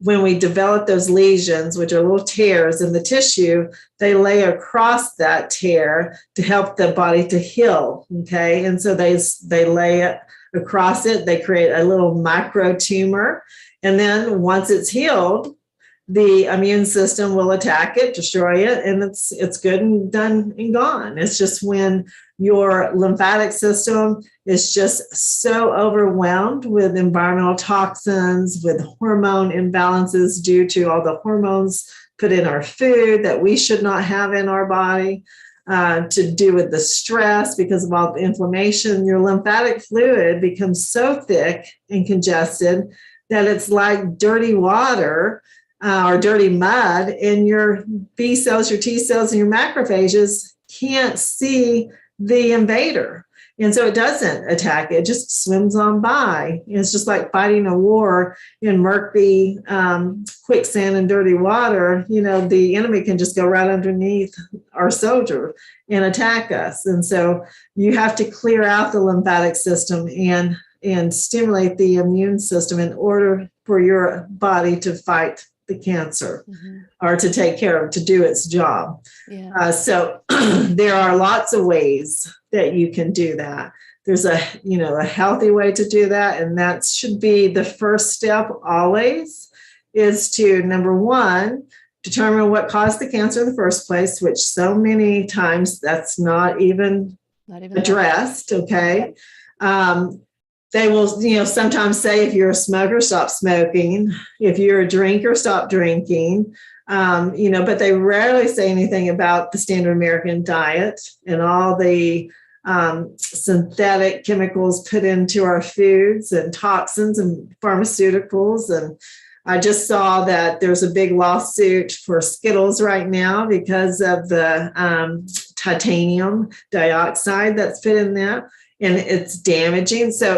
when we develop those lesions, which are little tears in the tissue, they lay across that tear to help the body to heal. Okay. And so they lay it across it, they create a little micro tumor. And then once it's healed, the immune system will attack it, destroy it, and it's good and done and gone. It's just when your lymphatic system is just so overwhelmed with environmental toxins, with hormone imbalances due to all the hormones put in our food that we should not have in our body, to do with the stress because of all the inflammation, your lymphatic fluid becomes so thick and congested that it's like dirty water or dirty mud, and your B cells, your T cells, and your macrophages can't see the invader. And so it doesn't attack, it just swims on by. It's just like fighting a war in murky quicksand and dirty water. The enemy can just go right underneath our soldier and attack us. And so you have to clear out the lymphatic system and stimulate the immune system in order for your body to fight the cancer, or to take care of, to do its job. Yeah. So there are lots of ways that you can do that. There's a healthy way to do that. And that should be the first step always, is to, number one, determine what caused the cancer in the first place, which so many times that's not even addressed. Okay. They will, sometimes say, if you're a smoker, stop smoking. If you're a drinker, stop drinking. But they rarely say anything about the standard American diet and all the synthetic chemicals put into our foods and toxins and pharmaceuticals. And I just saw that there's a big lawsuit for Skittles right now because of the titanium dioxide that's put in there. And it's damaging. So,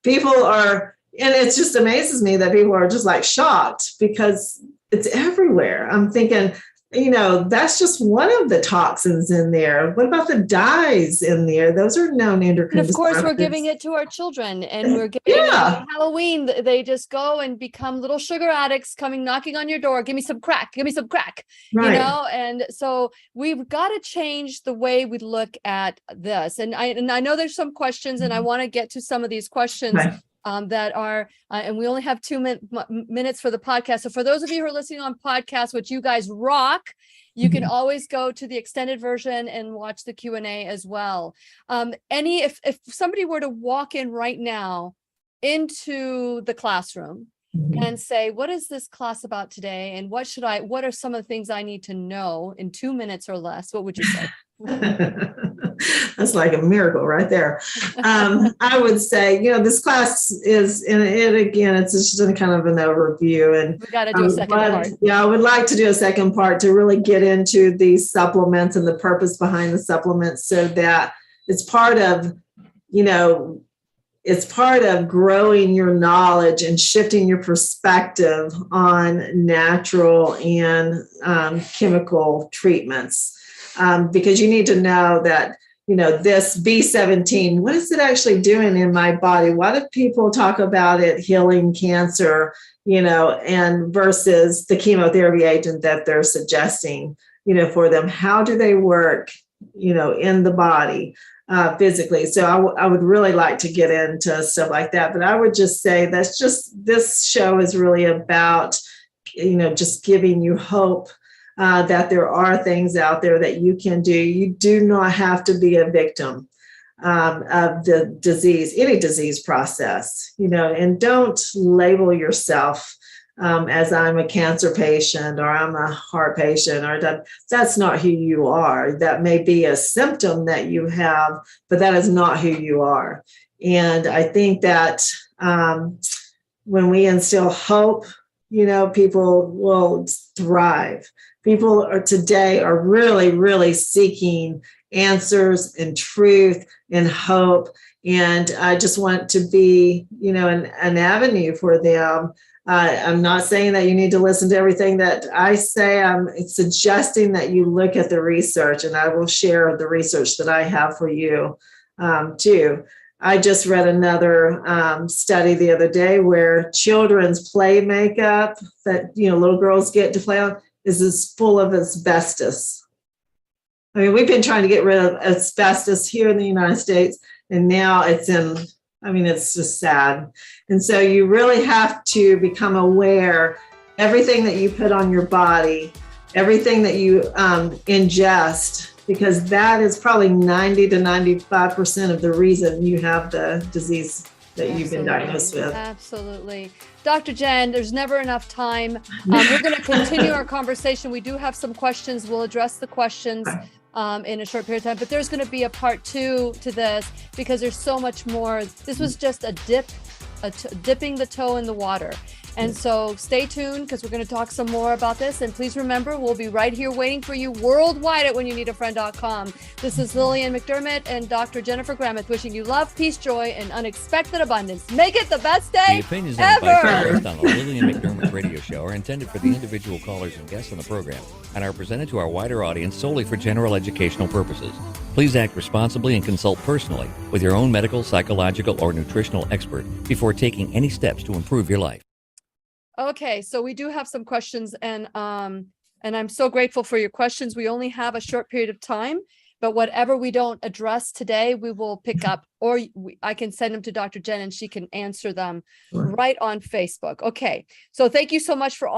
people are, and it just amazes me that people are just like shocked because it's everywhere. I'm thinking, that's just one of the toxins in there. What about the dyes in there? Those are known endocrine. And of course, we're giving it to our children, and we're giving it on Halloween. They just go and become little sugar addicts, knocking on your door. Give me some crack. Give me some crack. Right. And so we've got to change the way we look at this. And I know there's some questions, and I want to get to some of these questions. Right. That are, and we only have 2 minutes for the podcast. So for those of you who are listening on podcasts, which you guys rock, you can always go to the extended version and watch the Q&A as well. If somebody were to walk in right now into the classroom and say, what is this class about today? And what are some of the things I need to know in 2 minutes or less? What would you say? That's like a miracle right there. I would say, this class is, and it's just a kind of an overview. And we got to do a second part. Yeah, I would like to do a second part to really get into these supplements and the purpose behind the supplements, so that it's part of, growing your knowledge and shifting your perspective on natural and chemical treatments. Because you need to know that, this B17, what is it actually doing in my body? Why do people talk about it healing cancer, and versus the chemotherapy agent that they're suggesting, for them? How do they work, in the body physically? So I would really like to get into stuff like that. But I would just say this show is really about, just giving you hope. That there are things out there that you can do. You do not have to be a victim of the disease, any disease process, and don't label yourself as I'm a cancer patient or I'm a heart patient, or that's not who you are. That may be a symptom that you have, but that is not who you are. And I think that when we instill hope, people will thrive. People today are really, really seeking answers and truth and hope. And I just want to be, an avenue for them. I'm not saying that you need to listen to everything that I say. I'm suggesting that you look at the research, and I will share the research that I have for you too. I just read another study the other day where children's play makeup that little girls get to play on is full of asbestos. I mean, we've been trying to get rid of asbestos here in the United States, and now it's just sad. And so you really have to become aware, everything that you put on your body, everything that you ingest, because that is probably 90 to 95% of the reason you have the disease that you've been diagnosed with. Absolutely. Dr. Jen, there's never enough time. We're going to continue our conversation. We do have some questions. We'll address the questions in a short period of time, but there's going to be a part 2 to this because there's so much more. This was just a dipping the toe in the water. And so stay tuned because we're going to talk some more about this. And please remember, we'll be right here waiting for you worldwide at whenyouneedafriend.com. This is Lillian McDermott and Dr. Jennifer Gramith wishing you love, peace, joy, and unexpected abundance. Make it the best day The opinions ever. expressed on the Lillian McDermott radio show are intended for the individual callers and guests on the program and are presented to our wider audience solely for general educational purposes. Please act responsibly and consult personally with your own medical, psychological, or nutritional expert before taking any steps to improve your life. Okay, so we do have some questions, and I'm so grateful for your questions. We only have a short period of time, but whatever we don't address today, we will pick up, or I can send them to Dr. Jen and she can answer them right on Facebook. Okay, so thank you so much for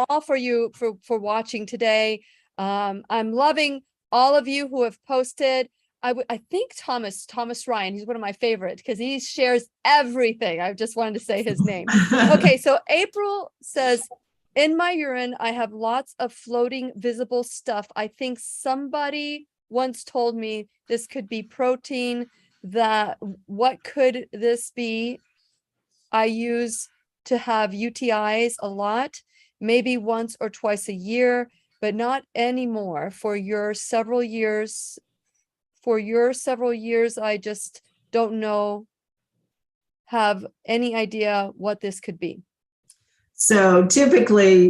watching today. I'm loving all of you who have posted. I think Thomas Ryan, he's one of my favorites because he shares everything. I just wanted to say his name. Okay, so April says, in my urine, I have lots of floating visible stuff. I think somebody once told me this could be protein. What could this be? I used to have UTIs a lot, maybe once or twice a year, but not anymore. For your several years, I just don't have any idea what this could be. So typically,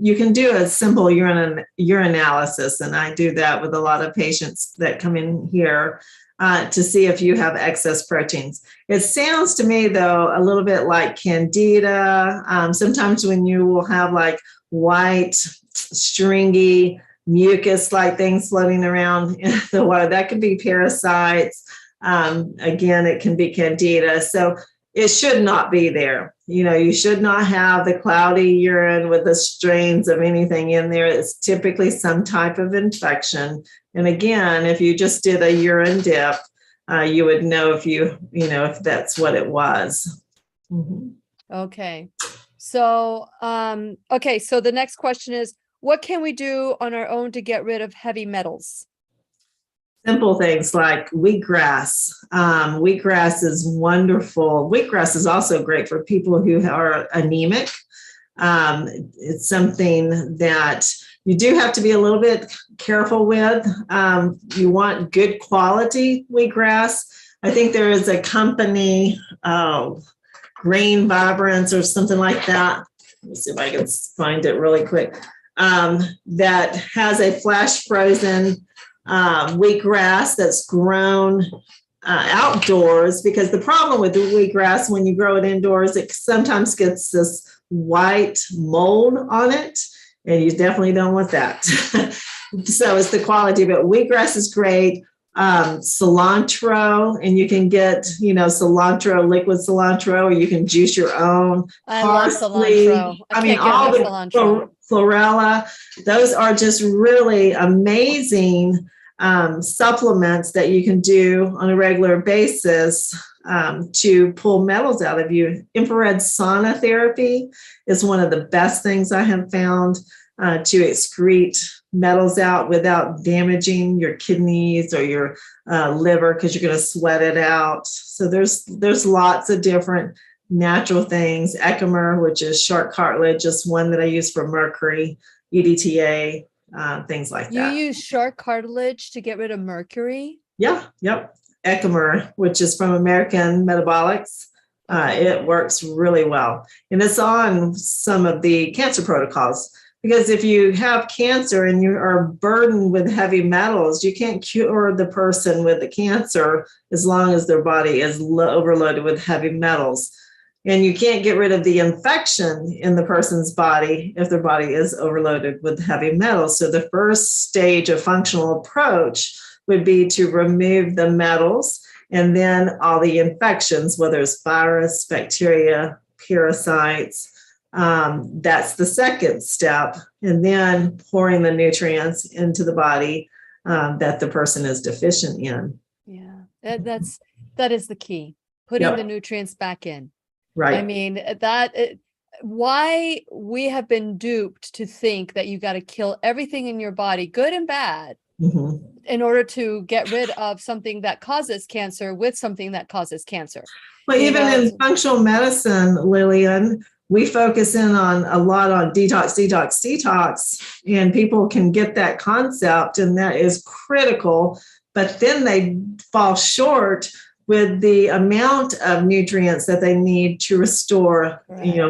you can do a simple urinalysis, and I do that with a lot of patients that come in here to see if you have excess proteins. It sounds to me, though, a little bit like candida. Sometimes when you will have like white, stringy, mucus-like things floating around in the water, that could be parasites. Again, it can be candida. So it should not be there. You should not have the cloudy urine with the strains of anything in there. It's typically some type of infection. And again, if you just did a urine dip, you would know if that's what it was. Mm-hmm. Okay. So, so the next question is, what can we do on our own to get rid of heavy metals? Simple things like wheatgrass. Wheatgrass is wonderful. Wheatgrass is also great for people who are anemic. It's something that you do have to be a little bit careful with. You want good quality wheatgrass. I think there is a company, Grain Vibrance or something like that. Let me see if I can find it really quick. That has a flash frozen wheatgrass that's grown outdoors, because the problem with the wheatgrass when you grow it indoors, it sometimes gets this white mold on it, and you definitely don't want that. So it's the quality, but wheatgrass is great. Cilantro, and you can get, cilantro, liquid cilantro, or you can juice your own. I love cilantro. All the chlorella, those are just really amazing supplements that you can do on a regular basis to pull metals out of you. Infrared sauna therapy is one of the best things I have found to excrete metals out without damaging your kidneys or your liver, because you're going to sweat it out. So there's lots of different natural things. Echimer, which is shark cartilage, is one that I use for mercury, EDTA, things like You that. use shark cartilage to get rid of mercury? Yeah, yep. Echimer, which is from American Metabolics. It works really well. And it's on some of the cancer protocols, because if you have cancer and you are burdened with heavy metals, you can't cure the person with the cancer as long as their body is overloaded with heavy metals. And you can't get rid of the infection in the person's body if their body is overloaded with heavy metals. So the first stage of functional approach would be to remove the metals, and then all the infections, whether it's virus, bacteria, parasites. That's the second step. And then pouring the nutrients into the body that the person is deficient in. Yeah, that is the key. Putting Yep. the nutrients back in. Right. I mean, why we have been duped to think that you got to kill everything in your body, good and bad, Mhm. in order to get rid of something that causes cancer with something that causes cancer. Well, You even know, in functional medicine, Lillian, we focus in on a lot on detox, and people can get that concept, and that is critical. But then they fall short with the amount of nutrients that they need to restore,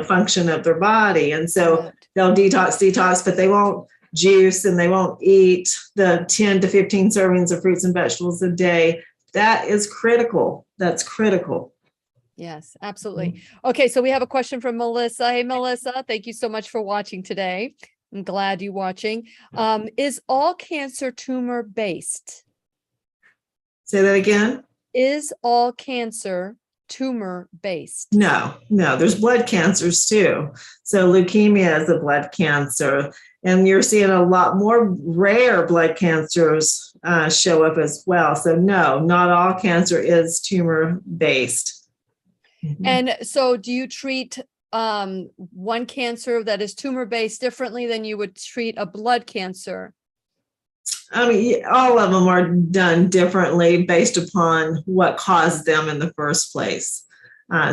function of their body. And so Correct. they'll detox, but they won't juice and they won't eat the 10 to 15 servings of fruits and vegetables a day. That is critical. That's critical. Yes, absolutely. Okay, so we have a question from Melissa. Hey, Melissa, thank you so much for watching today. I'm glad you're watching. Is all cancer tumor based? Say that again. Is all cancer tumor based? No, there's blood cancers too. So leukemia is a blood cancer, and you're seeing a lot more rare blood cancers show up as well. So no, not all cancer is tumor based. And so do you treat one cancer that is tumor based differently than you would treat a blood cancer? I mean, all of them are done differently based upon what caused them in the first place.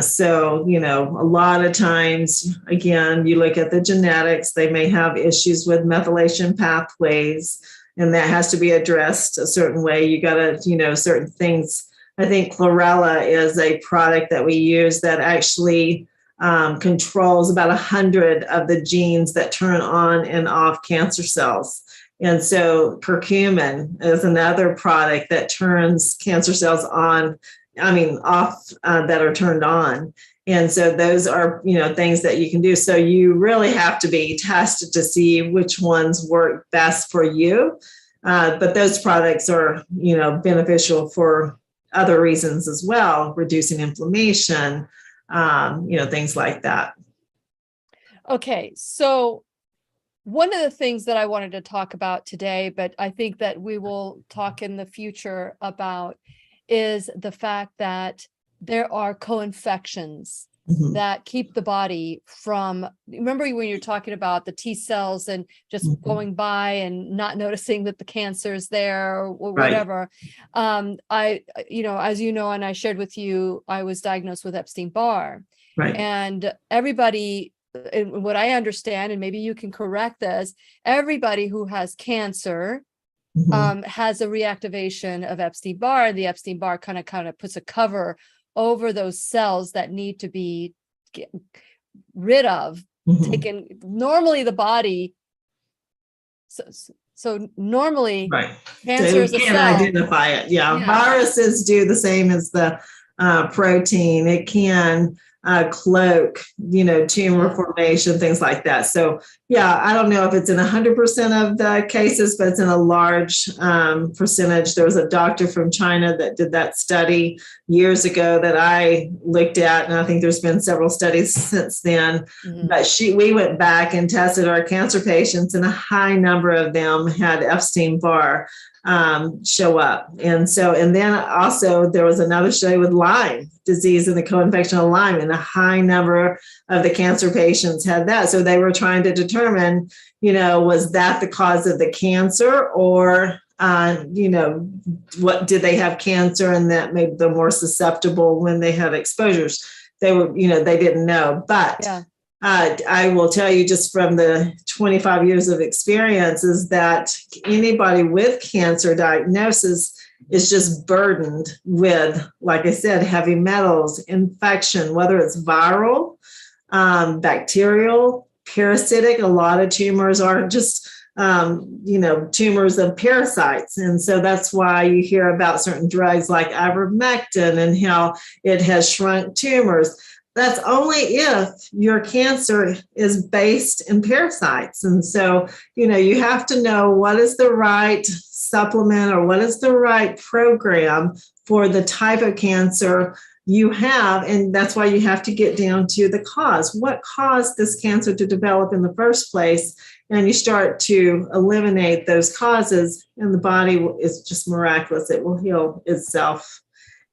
So, a lot of times, again, you look at the genetics, they may have issues with methylation pathways, and that has to be addressed a certain way. You got to, certain things. I think chlorella is a product that we use that actually controls about 100 of the genes that turn on and off cancer cells. And so curcumin is another product that turns cancer cells off, that are turned on. And so those are, things that you can do. So you really have to be tested to see which ones work best for you. But those products are, beneficial for other reasons as well, reducing inflammation, things like that. Okay, so one of the things that I wanted to talk about today, but I think that we will talk in the future about, is the fact that there are co-infections that keep the body from, remember when you're talking about the T cells and just going by and not noticing that the cancer is there or whatever. As you know, and I shared with you, I was diagnosed with Epstein-Barr. Right. And everybody, and what I understand, and maybe you can correct this, everybody who has cancer has a reactivation of Epstein-Barr, and the Epstein-Barr kind of puts a cover over those cells that need to be rid of, taken. Normally the body, so normally cancer is a cell. Identify it. Yeah. Viruses do the same as the protein. It can cloak, tumor formation, things like that. So I don't know if it's in 100% of the cases, but it's in a large percentage. There was a doctor from China that did that study years ago that I looked at, and I think there's been several studies since then. But we went back and tested our cancer patients, and a high number of them had Epstein-Barr. show up. And then also there was another study with Lyme disease and the co-infection of Lyme, and a high number of the cancer patients had that. So they were trying to determine, was that the cause of the cancer, or what did they have cancer and that made them more susceptible when they had exposures? They were, they didn't know. But yeah. I will tell you, just from the 25 years of experience, is that anybody with cancer diagnosis is just burdened with, like I said, heavy metals, infection, whether it's viral, bacterial, parasitic. A lot of tumors are just tumors of parasites. And so that's why you hear about certain drugs like ivermectin and how it has shrunk tumors. That's only if your cancer is based in parasites. And so, you have to know what is the right supplement or what is the right program for the type of cancer you have. And that's why you have to get down to the cause. What caused this cancer to develop in the first place? And you start to eliminate those causes, and the body is just miraculous. It will heal itself.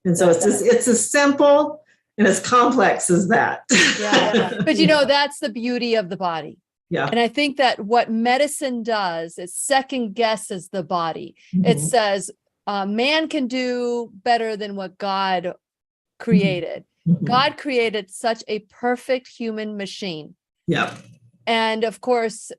And so it's as simple and as complex as that. Yeah. But that's the beauty of the body. Yeah. And I think that what medicine does is second guesses the body. Mm-hmm. It says man can do better than what God created. Mm-hmm. God created such a perfect human machine. Yeah. And of course,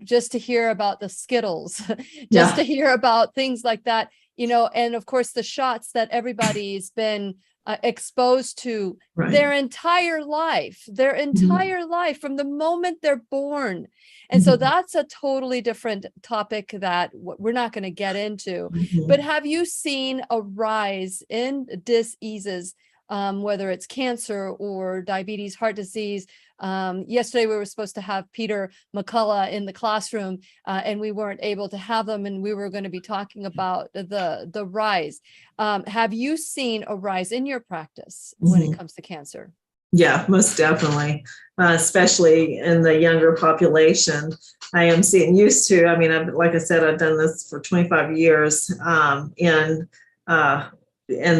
just to hear about the Skittles, to hear about things like that, and of course the shots that everybody's been exposed to their entire life, from the moment they're born. And so that's a totally different topic that we're not going to get into. But have you seen a rise in diseases, whether it's cancer or diabetes, heart disease? Yesterday, we were supposed to have Peter McCullough in the classroom, and we weren't able to have them. And we were going to be talking about the rise. Have you seen a rise in your practice when it comes to cancer? Yeah, most definitely, especially in the younger population. I am used to, like I said, I've done this for 25 years in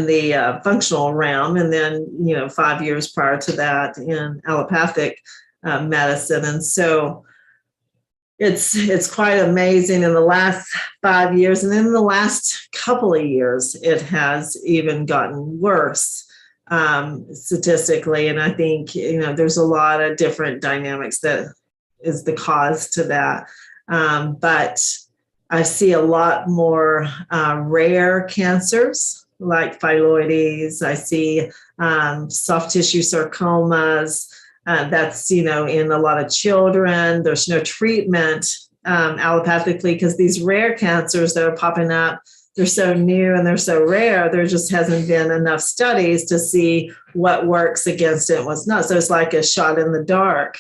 the functional realm, and then 5 years prior to that in allopathic medicine. And so it's quite amazing in the last 5 years, and then in the last couple of years it has even gotten worse statistically. And I think there's a lot of different dynamics that is the cause to that, but I see a lot more rare cancers like phylloides. I see soft tissue sarcomas. That's, in a lot of children. There's no treatment allopathically because these rare cancers that are popping up, they're so new and they're so rare. There just hasn't been enough studies to see what works against it and what's not. So it's like a shot in the dark.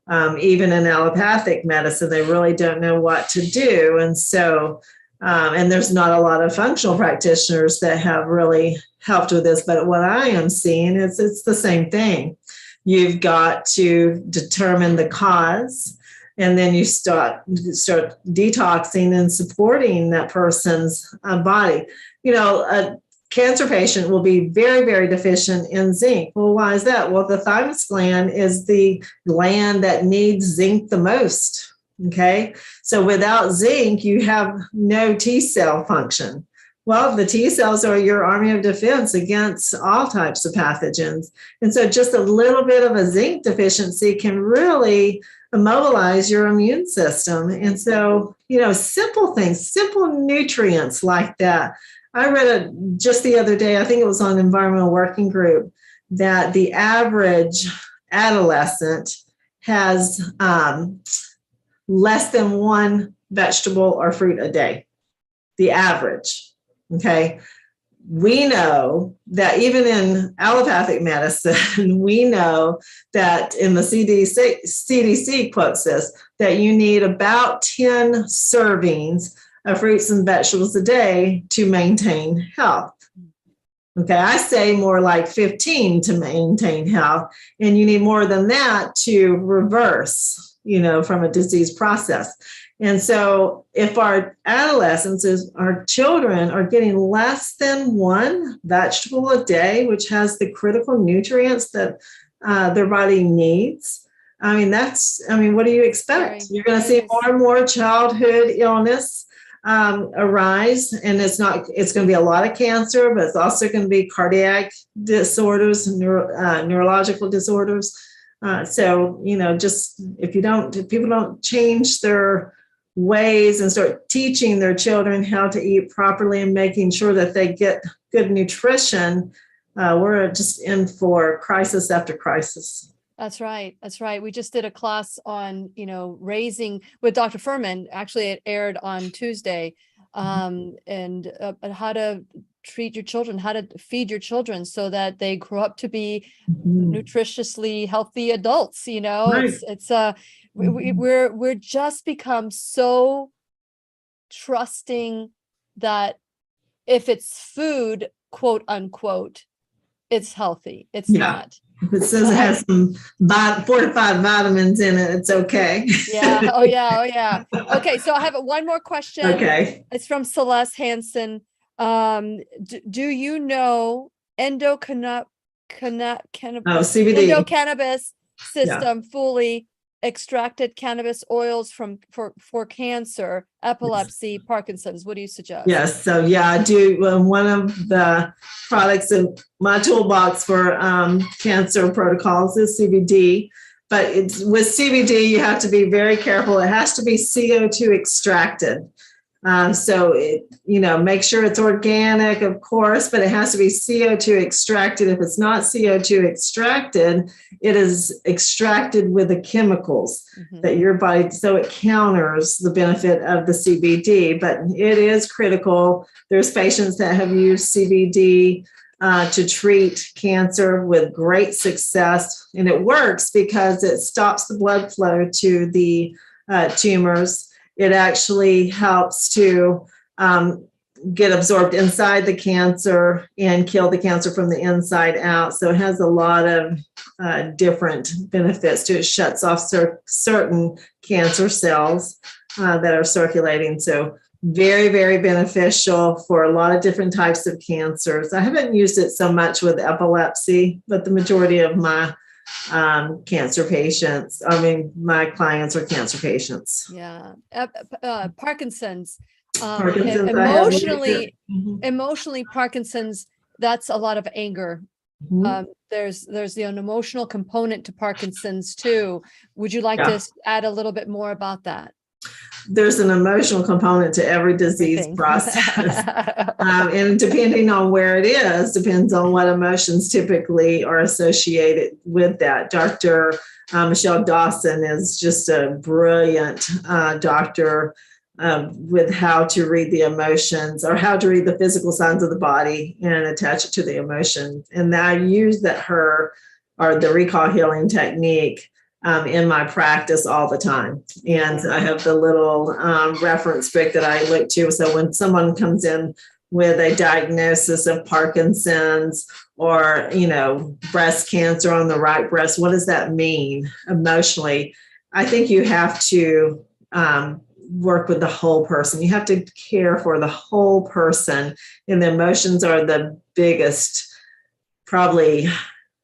Even in allopathic medicine, they really don't know what to do. And so and there's not a lot of functional practitioners that have really helped with this. But what I am seeing is it's the same thing. You've got to determine the cause, and then you start detoxing and supporting that person's body. A cancer patient will be very, very deficient in zinc. Well, why is that? Well, the thymus gland is the gland that needs zinc the most. Okay, so without zinc, you have no T cell function. Well, the T cells are your army of defense against all types of pathogens. And so just a little bit of a zinc deficiency can really immobilize your immune system. And so, simple things, simple nutrients like that. I read just the other day, I think it was on Environmental Working Group, that the average adolescent has less than one vegetable or fruit a day, the average. Okay. We know that even in allopathic medicine, we know that in the CDC quotes this, that you need about 10 servings of fruits and vegetables a day to maintain health. Okay, I say more like 15 to maintain health, and you need more than that to reverse from a disease process. And so if our adolescents, our children are getting less than one vegetable a day, which has the critical nutrients that their body needs, what do you expect? You're going to see more and more childhood illness arise, and it's going to be a lot of cancer, but it's also going to be cardiac disorders, neurological disorders. So just if people don't change their ways and start teaching their children how to eat properly and making sure that they get good nutrition, we're just in for crisis after crisis. That's right. That's right. We just did a class on, raising with Dr. Furman. Actually, it aired on Tuesday, and how to treat your children, how to feed your children so that they grow up to be nutritiously healthy adults. Right. We're just become so trusting that if it's food, quote unquote, it's healthy. It's not. If it says it has some fortified vitamins in it, it's okay. Yeah. Oh, yeah. Okay. So I have one more question. Okay. It's from Celeste Hansen. Do you know CBD. endocannabis system fully extracted cannabis oils for cancer, epilepsy, Parkinson's? What do you suggest? Yes. So I do. One of the products in my toolbox for cancer protocols is CBD. But with CBD, you have to be very careful. It has to be CO2 extracted. So make sure it's organic, of course, but it has to be CO2 extracted. If it's not CO2 extracted, it is extracted with the chemicals that your body, so it counters the benefit of the CBD, but it is critical. There's patients that have used CBD to treat cancer with great success, and it works because it stops the blood flow to the tumors. It actually helps to get absorbed inside the cancer and kill the cancer from the inside out. So it has a lot of different benefits to it. It shuts off certain cancer cells that are circulating. So very, very beneficial for a lot of different types of cancers. I haven't used it so much with epilepsy, but the majority of my cancer patients, my clients are cancer patients. Yeah. Parkinson's, emotionally Parkinson's, that's a lot of anger. There's an emotional component to Parkinson's too. Would you like to add a little bit more about that? There's an emotional component to every disease process. And depending on where it is, depends on what emotions typically are associated with that. Dr. Michelle Dawson is just a brilliant doctor with how to read the emotions or how to read the physical signs of the body and attach it to the emotion. And I use the recall healing technique in my practice all the time. And I have the little reference book that I look to. So when someone comes in with a diagnosis of Parkinson's or, breast cancer on the right breast, what does that mean emotionally? I think you have to work with the whole person. You have to care for the whole person. And the emotions are the biggest, probably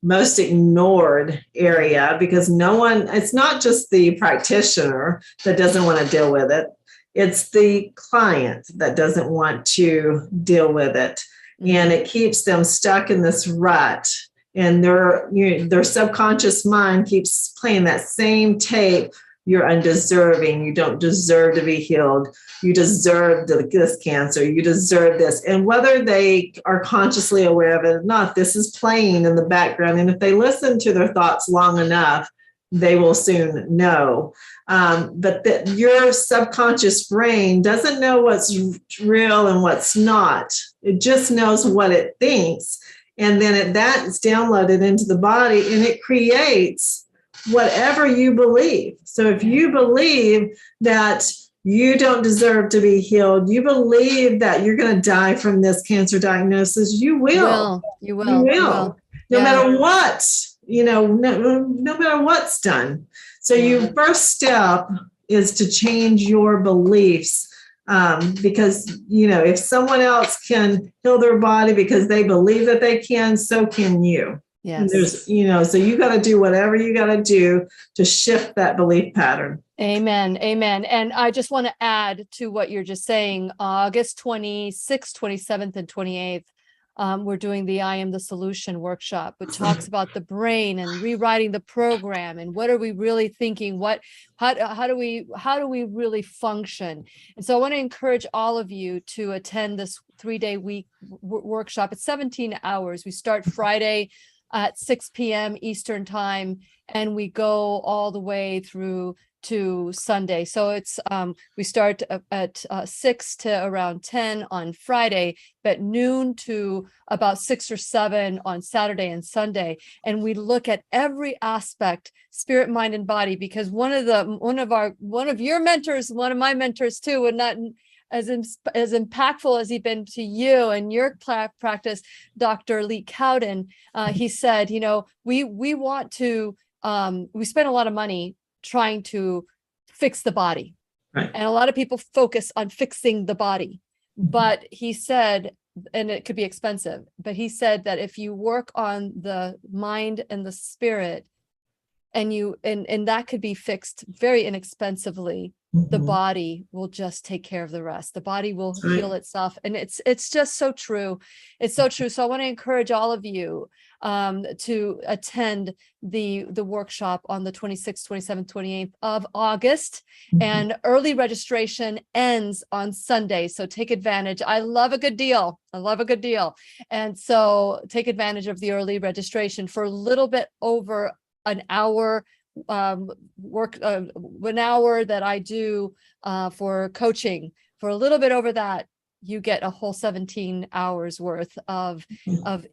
most ignored area, because it's not just the practitioner that doesn't want to deal with it. It's the client that doesn't want to deal with it. And it keeps them stuck in this rut. And their subconscious mind keeps playing that same tape. You're undeserving. You don't deserve to be healed. You deserve this cancer. You deserve this. And whether they are consciously aware of it or not, this is playing in the background. And if they listen to their thoughts long enough, they will soon know. But your subconscious brain doesn't know what's real and what's not. It just knows what it thinks. And then that is downloaded into the body, and it creates whatever you believe. So if you believe that you don't deserve to be healed, you believe that you're going to die from this cancer diagnosis, you will. You will. No matter what no matter what's done. So your first step is to change your beliefs. Because, if someone else can heal their body because they believe that they can, so can you. Yes. And there's, so you got to do whatever you got to do to shift that belief pattern. Amen. Amen. And I just want to add to what you're just saying, August 26th, 27th, and 28th. We're doing the I Am the Solution workshop, which talks about the brain and rewriting the program and what are we really thinking? How do we really function? And so I want to encourage all of you to attend this 3-day week workshop. It's 17 hours. We start Friday at 6 p.m. Eastern time, and we go all the way through to Sunday. So it's we start at 6 to around 10 on Friday, but noon to about 6 or 7 on Saturday and Sunday. And we look at every aspect, spirit, mind, and body, because one of your mentors, one of my mentors too, would not as impactful as he's been to you and your practice, Dr. Lee Cowden. He said, we want to, we spend a lot of money trying to fix the body. Right. And a lot of people focus on fixing the body. But he said, and it could be expensive, but he said that if you work on the mind and the spirit, and that could be fixed very inexpensively, the body will just take care of the rest. The body will heal itself. And it's just so true. It's so true. So I want to encourage all of you to attend the workshop on the 26th, 27th, 28th of August. And early registration ends on Sunday. So take advantage. I love a good deal. And so take advantage of the early registration for a little bit over an hour an hour that I do for coaching. For a little bit over that, you get a whole 17 hours worth of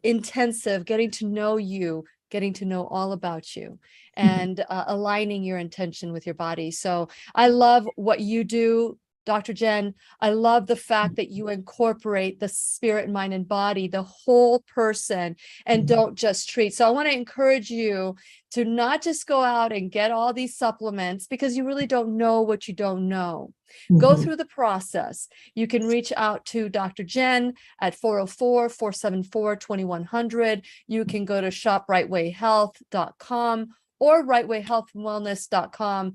intensive getting to know you, getting to know all about you, and aligning your intention with your body. So I love what you do, Dr. Jen. I love the fact that you incorporate the spirit, mind, and body, the whole person, and don't just treat. So I want to encourage you to not just go out and get all these supplements because you really don't know what you don't know. Go through the process. You can reach out to Dr. Jen at 404-474-2100. You can go to shoprightwayhealth.com or rightwayhealthandwellness.com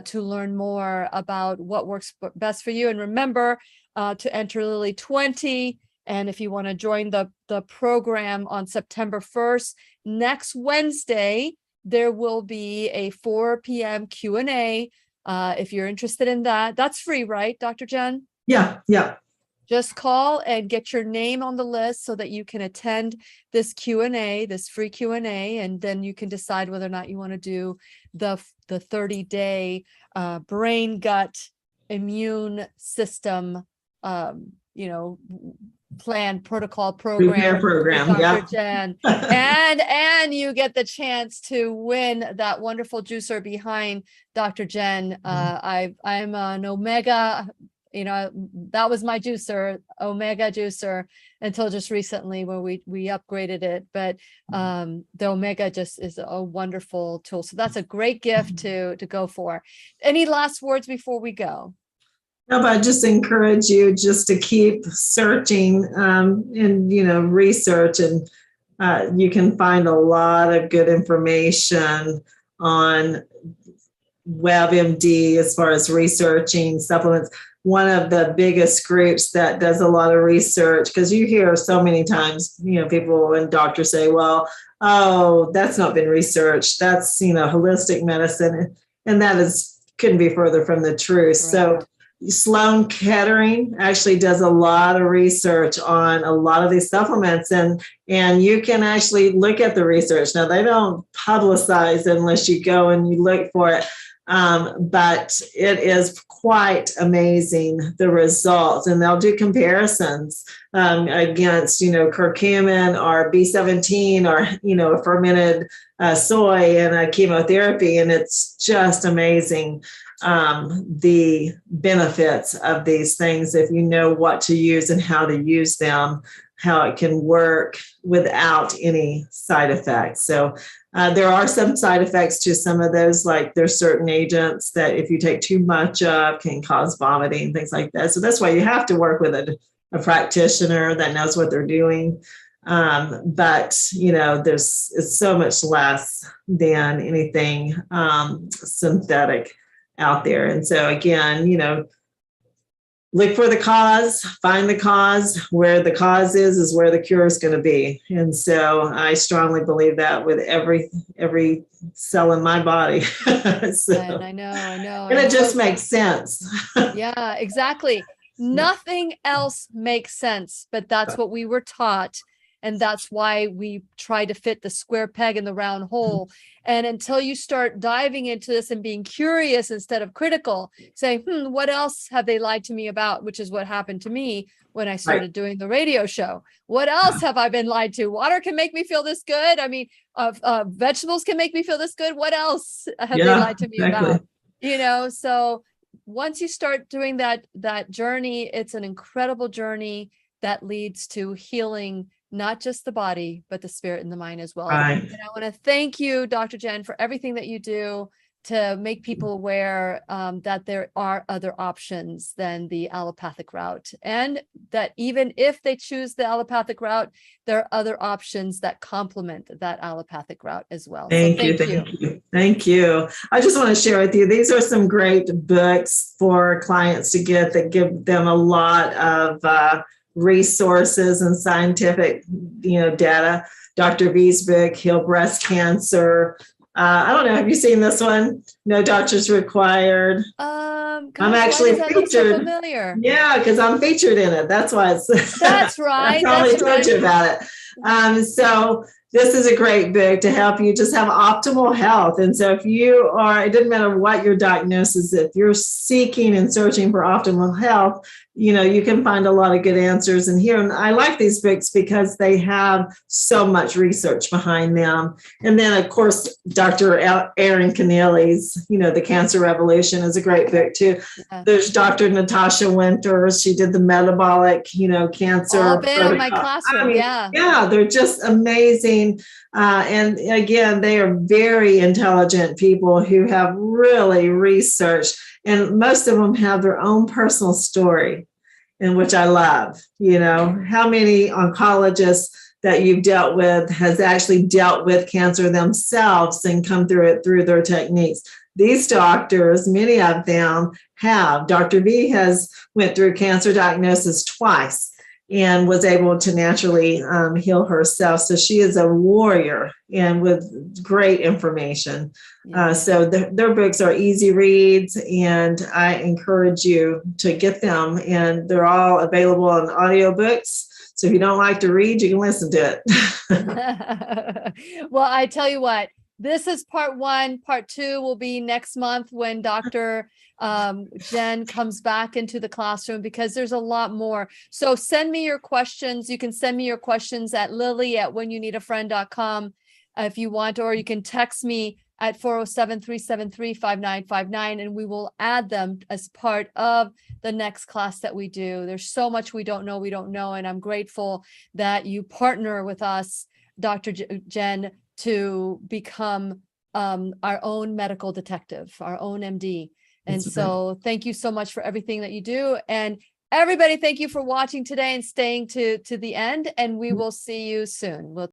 to learn more about what works best for you. And remember to enter Lily 20. And if you want to join the program on September 1st, next Wednesday, there will be a 4 p.m. Q&A. If you're interested in that, that's free, right, Dr. Jen? Yeah. Just call and get your name on the list so that you can attend this Q&A, this free Q&A, and then you can decide whether or not you want to do the 30-day brain, gut, immune system, plan, protocol, program, Dr. Jen. and you get the chance to win that wonderful juicer behind Dr. Jen. I'm an Omega. That was my juicer, Omega juicer, until just recently when we upgraded it. But the Omega just is a wonderful tool. So that's a great gift to go for. Any last words before we go? No, but I just encourage you just to keep searching and, research. And you can find a lot of good information on WebMD as far as researching supplements. One of the biggest groups that does a lot of research, because you hear so many times, people and doctors say, well, that's not been researched. That's, holistic medicine. And that couldn't be further from the truth. Right. So Sloan Kettering actually does a lot of research on a lot of these supplements, and you can actually look at the research. Now, they don't publicize unless you go and you look for it. But it is quite amazing, the results, and they'll do comparisons against, curcumin or B17 or, a fermented soy and a chemotherapy. And it's just amazing, the benefits of these things if you know what to use and how to use them. how it can work without any side effects. So there are some side effects to some of those, like there's certain agents that if you take too much of can cause vomiting and things like that. So that's why you have to work with a practitioner that knows what they're doing. But it's so much less than anything synthetic out there. And so again, look for the cause, find the cause. Where the cause is where the cure is going to be. And so I strongly believe that with every cell in my body. So, and I know. And it just makes sense. Yeah, exactly. Nothing else makes sense, but that's what we were taught. And that's why we try to fit the square peg in the round hole. And until you start diving into this and being curious instead of critical, say, what else have they lied to me about? Which is what happened to me when I started doing the radio show. What else have I been lied to? Water can make me feel this good. I mean, vegetables can make me feel this good. What else have they lied to me about? So once you start doing that journey, it's an incredible journey that leads to healing, not just the body, but the spirit and the mind as well. Right. And I want to thank you, Dr. Jen, for everything that you do to make people aware that there are other options than the allopathic route. And that even if they choose the allopathic route, there are other options that complement that allopathic route as well. Thank you. I just want to share with you, these are some great books for clients to get that give them a lot of resources and scientific, data. Dr. V's book, Heal Breast Cancer. I don't know. Have you seen this one? No doctors required. Gosh, I'm actually featured. So familiar? Yeah, because I'm featured in it. That's why it's. That's right. I probably told you about it. So this is a great book to help you just have optimal health. And so if you are, it doesn't matter what your diagnosis is, if you're seeking and searching for optimal health, you can find a lot of good answers in here. And I like these books because they have so much research behind them. And then, of course, Dr. Erin Keneally's, The Cancer Revolution is a great book too. Yeah. There's Dr. Natasha Winters. She did the metabolic, cancer. All been in my classroom. Yeah, they're just amazing. And again, they are very intelligent people who have really researched, and most of them have their own personal story, in which I love. How many oncologists that you've dealt with has actually dealt with cancer themselves and come through it through their techniques. These doctors, many of them have. Dr. V has went through cancer diagnosis twice and was able to naturally heal herself. So she is a warrior and with great information. So their books are easy reads, and I encourage you to get them. And they're all available on audiobooks. So if you don't like to read, you can listen to it. Well, I tell you what, this is part one. Part two will be next month when Dr. Jen comes back into the classroom, because there's a lot more. So send me your questions. You can send me your questions at lily@whenyouneedafriend.com if you want, or you can text me at 407-373-5959, and we will add them as part of the next class that we do. There's so much we don't know, and I'm grateful that you partner with us, Dr. Jen, to become our own medical detective, our own MD. And so thank you so much for everything that you do. And everybody, thank you for watching today and staying to the end. And we will see you soon.